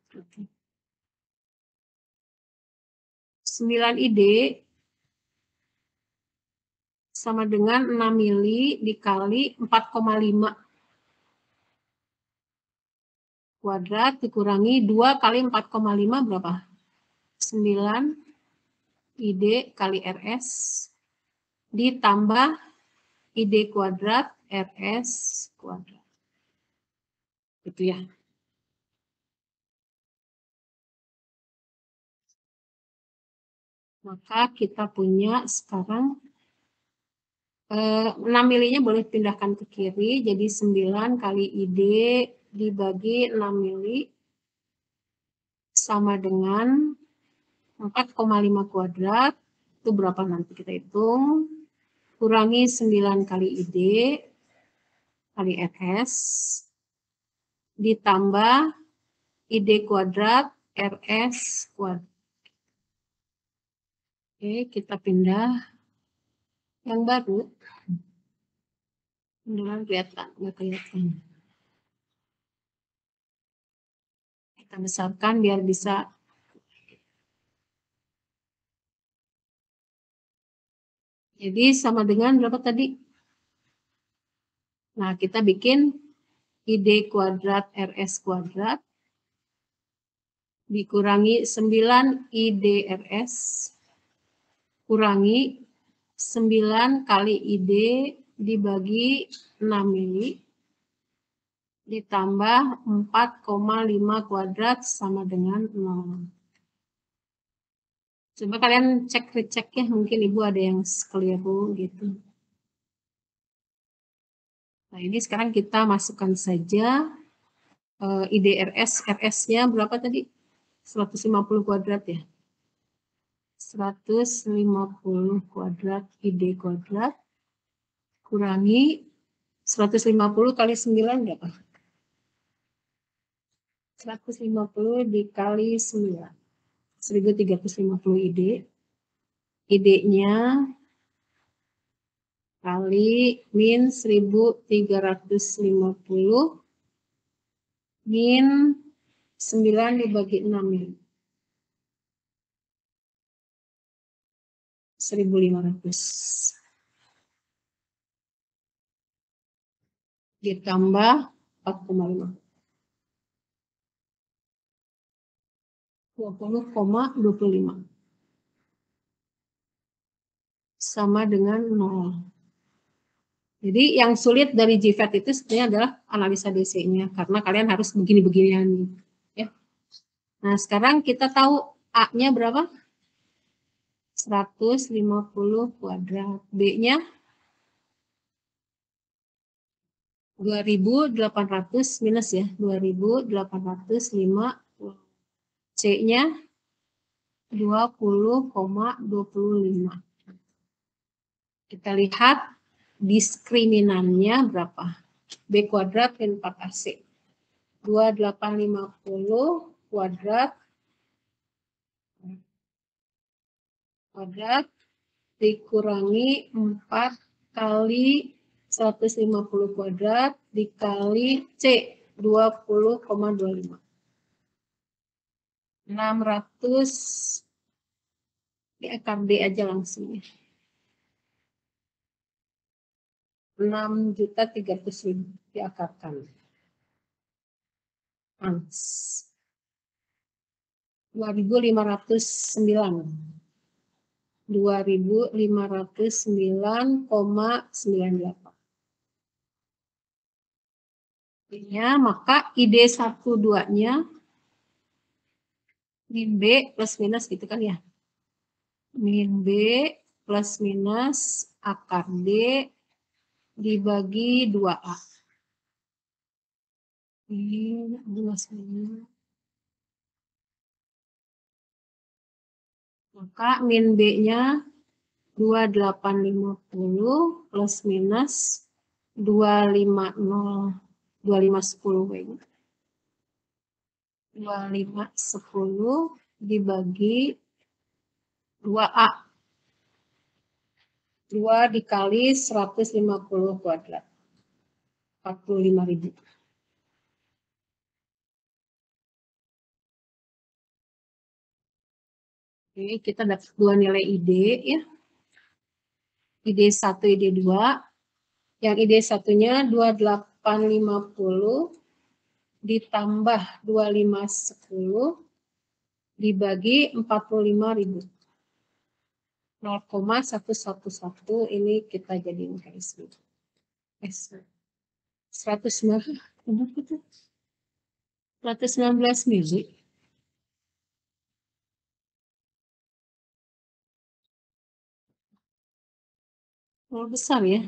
Speaker 1: 9 ID sama dengan 6 mili dikali 4,5 kuadrat dikurangi 2 kali 4,5 berapa? 9 ID kali RS ditambah ID kuadrat RS kuadrat. Itu ya. Maka kita punya sekarang 6 milinya boleh pindahkan ke kiri, jadi 9 kali ID dibagi 6 mili sama dengan 4,5 kuadrat, itu berapa nanti kita hitung, kurangi 9 kali ID kali RS, ditambah ID kuadrat RS kuadrat. Oke, kita pindah yang baru. Beneran kelihatan, nggak kelihatan. Kita besarkan biar bisa. Jadi sama dengan berapa tadi? Nah, kita bikin ID kuadrat RS kuadrat dikurangi 9 ID RS kurangi 9 kali ID dibagi 6 mili ditambah 4,5 kuadrat sama dengan 0. Coba kalian cek-recek ya, mungkin ibu ada yang keliru gitu. Nah, ini sekarang kita masukkan saja IDRS, RS-nya berapa tadi? 150 kuadrat ya. 150 kuadrat ID kuadrat kurangi 150 kali 9 berapa? 150 dikali 9. 1350 ide. Idenya kali min 1350 min 9 dibagi 6 min. 1500. Ditambah 4,5. 20,25. Sama dengan 0. Jadi yang sulit dari GFAT itu sebenarnya adalah analisa DC-nya. Karena kalian harus begini-beginian. Ya. Nah sekarang kita tahu A-nya berapa? 150 kuadrat. B-nya 2800 minus ya. 2850. C-nya 20,25. Kita lihat diskriminannya berapa. B kuadrat min 4AC. 2850 kuadrat dikurangi 4 kali 150 kuadrat dikali C 20,25. 600 di akar D aja langsung ya. 6.300.000 diakarkan. 2.509. 2.509,98. Maka ID 1,2-nya min B plus minus gitu kan ya. Min B plus minus akar D dibagi 2A. Ini 2,9. Maka min B-nya 2850 plus minus 250 2510 2510 dibagi 2A. 2 dikali 150 kuadrat. 45.000. Oke, kita dapat dua nilai ID ya. ID 1, ID 2. Yang ID satunya 2850 ditambah 2510 dibagi 45.000. 0,111 ini kita jadiin garis. 119 mili. Oh, besar ya.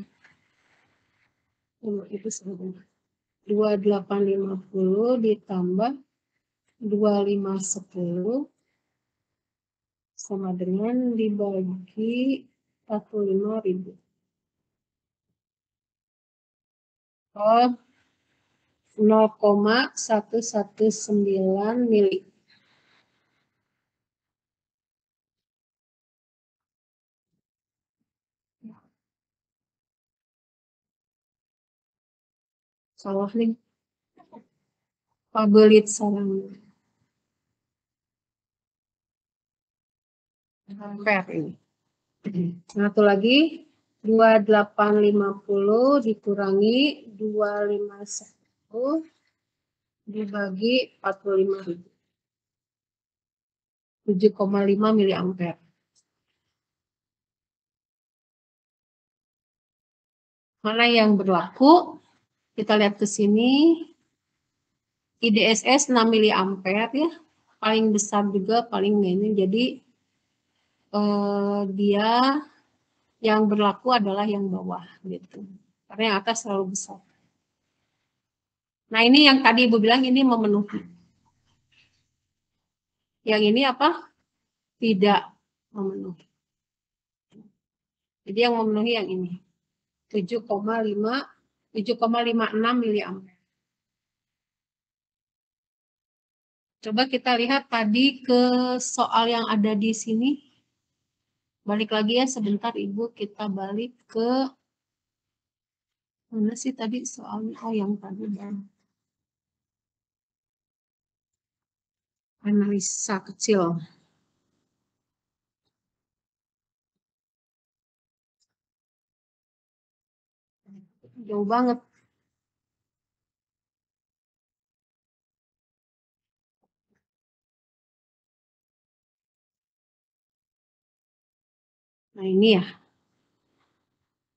Speaker 1: Oh, itu sebenarnya. 2850 ditambah 2510 sama dengan dibagi 45.000. Oh, 0,119 mili. Salah nih. Pabelit sarang. Ampere ini. Satu lagi 2850 dikurangi 250 dibagi 45.000. 7,5 mili ampere. Mana yang berlaku? Kita lihat ke sini. IDSS 6 mili ampere ya. Paling besar juga, paling ini. Jadi dia yang berlaku adalah yang bawah gitu. Karena yang atas terlalu besar. Nah, ini yang tadi Ibu bilang ini memenuhi. Yang ini apa? Tidak memenuhi. Jadi yang memenuhi yang ini. 7,56 miliampere. Coba kita lihat tadi ke soal yang ada di sini. Balik lagi ya sebentar Ibu, kita balik ke mana sih tadi soalnya? Oh, yang tadi analisa kecil. Jauh banget. Nah ini ya.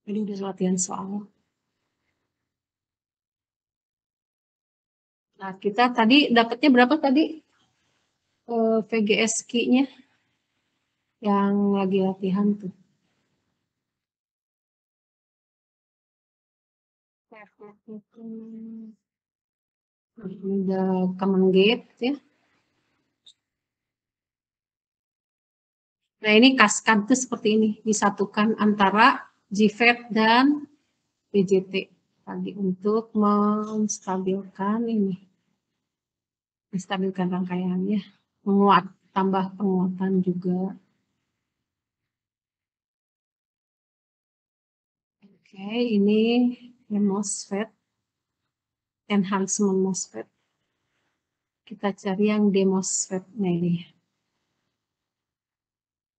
Speaker 1: Ini udah latihan soal. Nah kita tadi dapatnya berapa tadi? VGS Q-nya yang lagi latihan tuh. Udah common gate ya. Nah ini kaskad tuh seperti ini, disatukan antara GFET dan BJT tadi untuk menstabilkan ini, menstabilkan rangkaiannya, menguat, tambah penguatan juga. Oke, ini MOSFET, enhancement MOSFET. Kita cari yang DMOSFET-nya ini.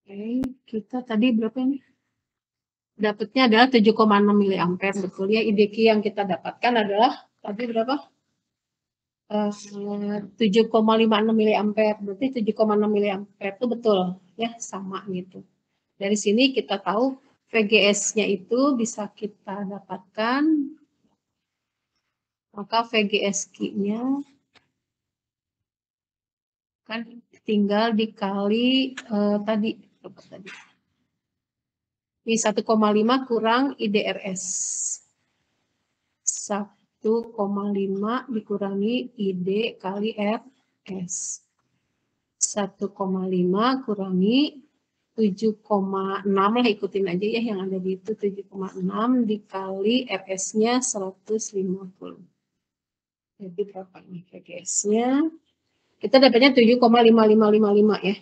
Speaker 1: Oke, kita tadi berapa ini? Dapatnya adalah 7,6 miliampere, betul ya. IDQ yang kita dapatkan adalah tadi berapa? 7,56 miliampere, berarti 7,6 miliampere itu betul ya, sama gitu. Dari sini kita tahu VGS-nya itu bisa kita dapatkan, maka VGS Q-nya kan tinggal dikali tadi berapa tadi? Ini 1,5 kurang IDRS. 1,5 dikurangi ID kali RS. 1,5 kurangi 7,6 lah, ikutin aja ya yang ada di itu, 7,6 dikali RS-nya 150. Jadi berapa ini VGS-nya? Kita dapatnya 7,5555 ya.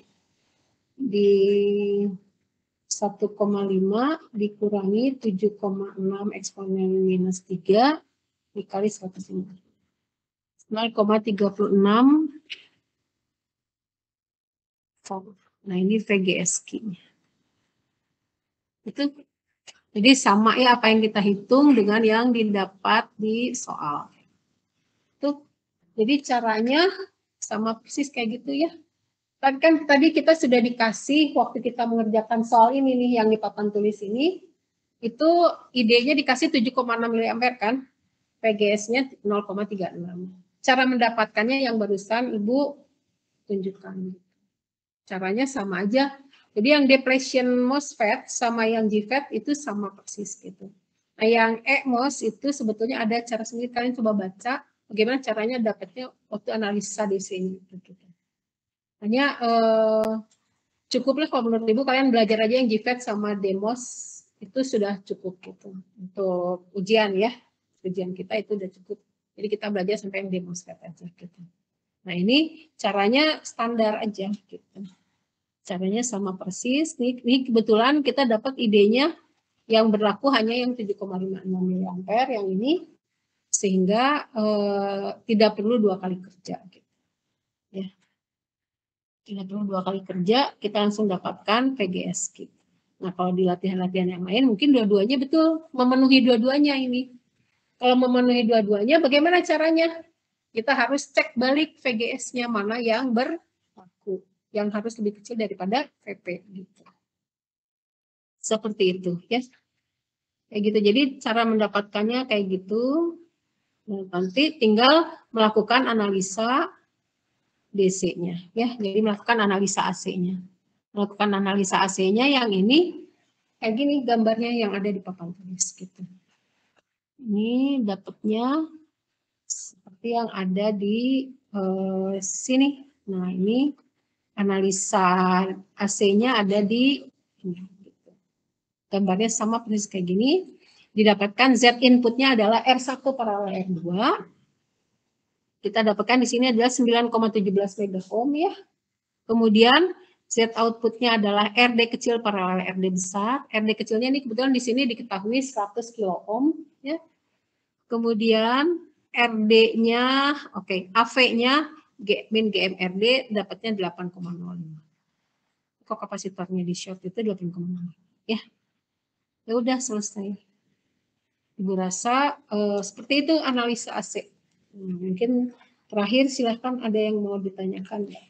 Speaker 1: Di 1,5 dikurangi 7,6 eksponen minus 3 dikali 150. 0,36. Nah ini VGS Q-nya. Itu jadi sama ya apa yang kita hitung dengan yang didapat di soal. Tuh, jadi caranya sama persis kayak gitu ya. Tadi kita sudah dikasih waktu kita mengerjakan soal ini nih yang di papan tulis ini, itu ID-nya dikasih 7,6 miliampere kan, VGS-nya 0,36. Cara mendapatkannya yang barusan Ibu tunjukkan. Caranya sama aja. Jadi yang depletion MOSFET sama yang GFET itu sama persis gitu. Nah yang EMOS itu sebetulnya ada cara sendiri, kalian coba baca bagaimana caranya dapatnya waktu analisa DC-nya gitu. Hanya cukuplah kalau menurut Ibu kalian belajar aja yang GFET sama DEMOS itu sudah cukup gitu. Untuk ujian ya, ujian kita itu udah cukup. Jadi kita belajar sampai yang DEMOSFET aja gitu. Nah ini caranya standar aja gitu. Caranya sama persis. Ini kebetulan kita dapat idenya yang berlaku hanya yang 7,56 miliampere yang ini, sehingga tidak perlu 2 kali kerja gitu. Ya. Tidak perlu 2 kali kerja, kita langsung dapatkan VGS gitu. Nah kalau di latihan-latihan yang lain mungkin dua-duanya betul, memenuhi dua-duanya ini. Kalau memenuhi dua-duanya bagaimana caranya? Kita harus cek balik VGS-nya mana yang berlaku, yang harus lebih kecil daripada VP gitu. Seperti itu ya. Kayak gitu. Jadi cara mendapatkannya kayak gitu. Nah, nanti tinggal melakukan analisa DC-nya ya. Jadi melakukan analisa AC-nya. Melakukan analisa AC-nya yang ini kayak gini gambarnya yang ada di papan tulis gitu. Ini dapatnya seperti yang ada di sini. Nah, ini analisa AC-nya ada di ini. Gambarnya sama persis kayak gini. didapatkan Z inputnya adalah R1 paralel R2. Kita dapatkan di sini adalah 9,17 megaohm ya. Kemudian Z outputnya adalah RD kecil paralel RD besar. RD kecilnya ini kebetulan di sini diketahui 100 kilo ohm ya. Kemudian RD-nya, oke, AV-nya min GMRD dapatnya 8,05. Kok kapasitornya di short itu 8,05 ya. Ya udah selesai. Ibu rasa seperti itu analisa AC. Mungkin terakhir silahkan ada yang mau ditanyakan ya.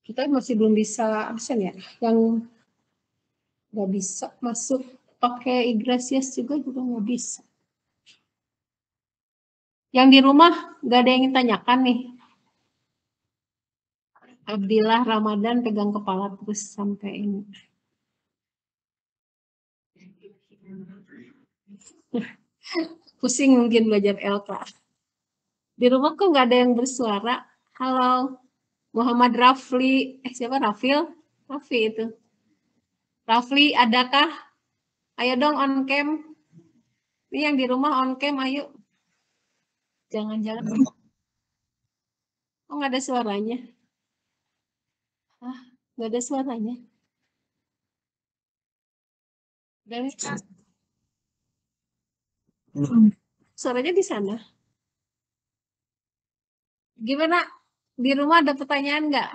Speaker 1: Kita masih belum bisa absen ya. Yang nggak bisa masuk pakai Iglesias juga nggak bisa. Yang di rumah nggak ada yang ingin tanyakan nih. Abdillah Ramadan pegang kepala terus sampai ini. Pusing mungkin belajar LK. Di rumah kok nggak ada yang bersuara. Halo, Muhammad Rafli. Siapa Rafil? Raffi itu. Rafli, adakah? Ayo dong on cam. Ini yang di rumah on cam, ayo. Jangan-jangan. Oh, nggak ada suaranya. Ah, nggak ada suaranya. Dan suaranya di sana. Gimana? Di rumah ada pertanyaan nggak?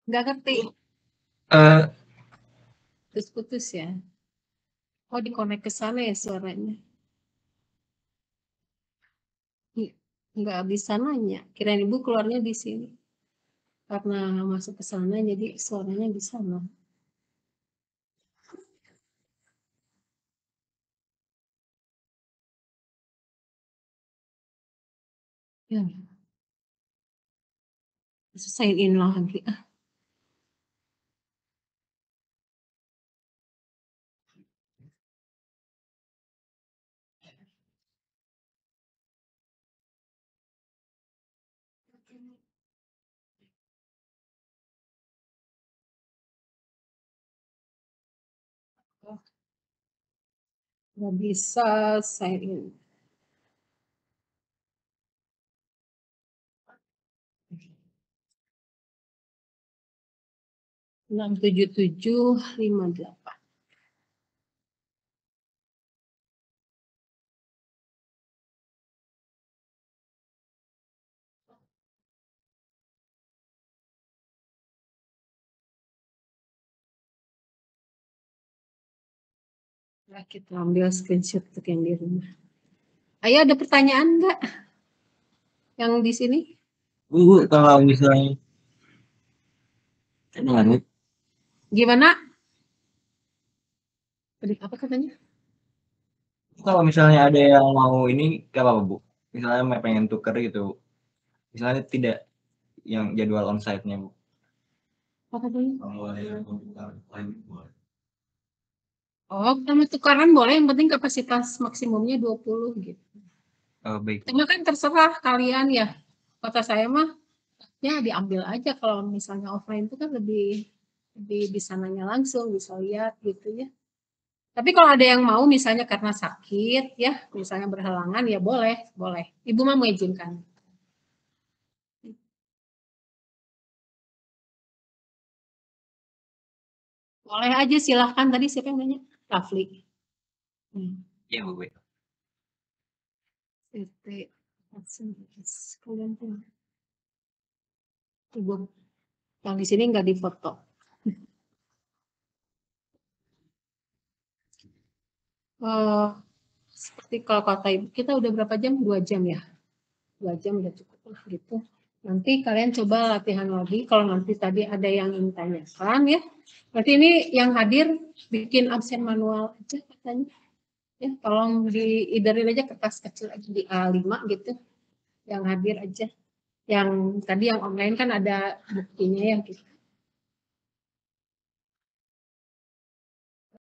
Speaker 1: Nggak ngerti. Putus-putus ya. Oh, dikonek ke sana ya suaranya. Nggak bisa nanya. Kirain ibu keluarnya di sini. Karena masuk ke sana, jadi suaranya di sana. Ya. Sign in lagi. Nggak bisa sign in. Enam 6778. Nah, kita ambil screenshot untuk yang di rumah. Ayo, ada pertanyaan nggak? Yang di sini?
Speaker 2: Bu, kalau misalnya
Speaker 1: Gimana? Apa katanya?
Speaker 2: kalau misalnya ada yang mau ini gak apa-apa Bu. Misalnya pengen tuker gitu. Misalnya tidak yang jadwal onsite-nya Bu.
Speaker 1: Apa katanya?
Speaker 2: Kalau ada yang
Speaker 1: Oh, sama tukaran boleh, yang penting kapasitas maksimumnya 20 gitu.
Speaker 2: baik.
Speaker 1: Cuma kan terserah kalian ya. Kata saya mah, ya diambil aja kalau misalnya offline itu kan lebih bisa nanya langsung, bisa lihat gitu ya. Tapi kalau ada yang mau misalnya karena sakit ya, misalnya berhalangan ya boleh, boleh. Ibu mah mengizinkan. Boleh aja silahkan. Tadi siapa yang nanya? Rafli.
Speaker 2: Iya Bu.
Speaker 1: Kalian tuh. Ibu yang di sini nggak difoto. Seperti kalau kata ibu, kita udah berapa jam? 2 jam ya? 2 jam udah cukup lah gitu. Nanti kalian coba latihan lagi. Kalau nanti tadi ada yang ingin tanyakan ya. Berarti ini yang hadir bikin absen manual aja katanya. Ya, tolong diidarin aja kertas kecil aja di A5 gitu. Yang hadir aja. Yang tadi yang online kan ada buktinya ya gitu.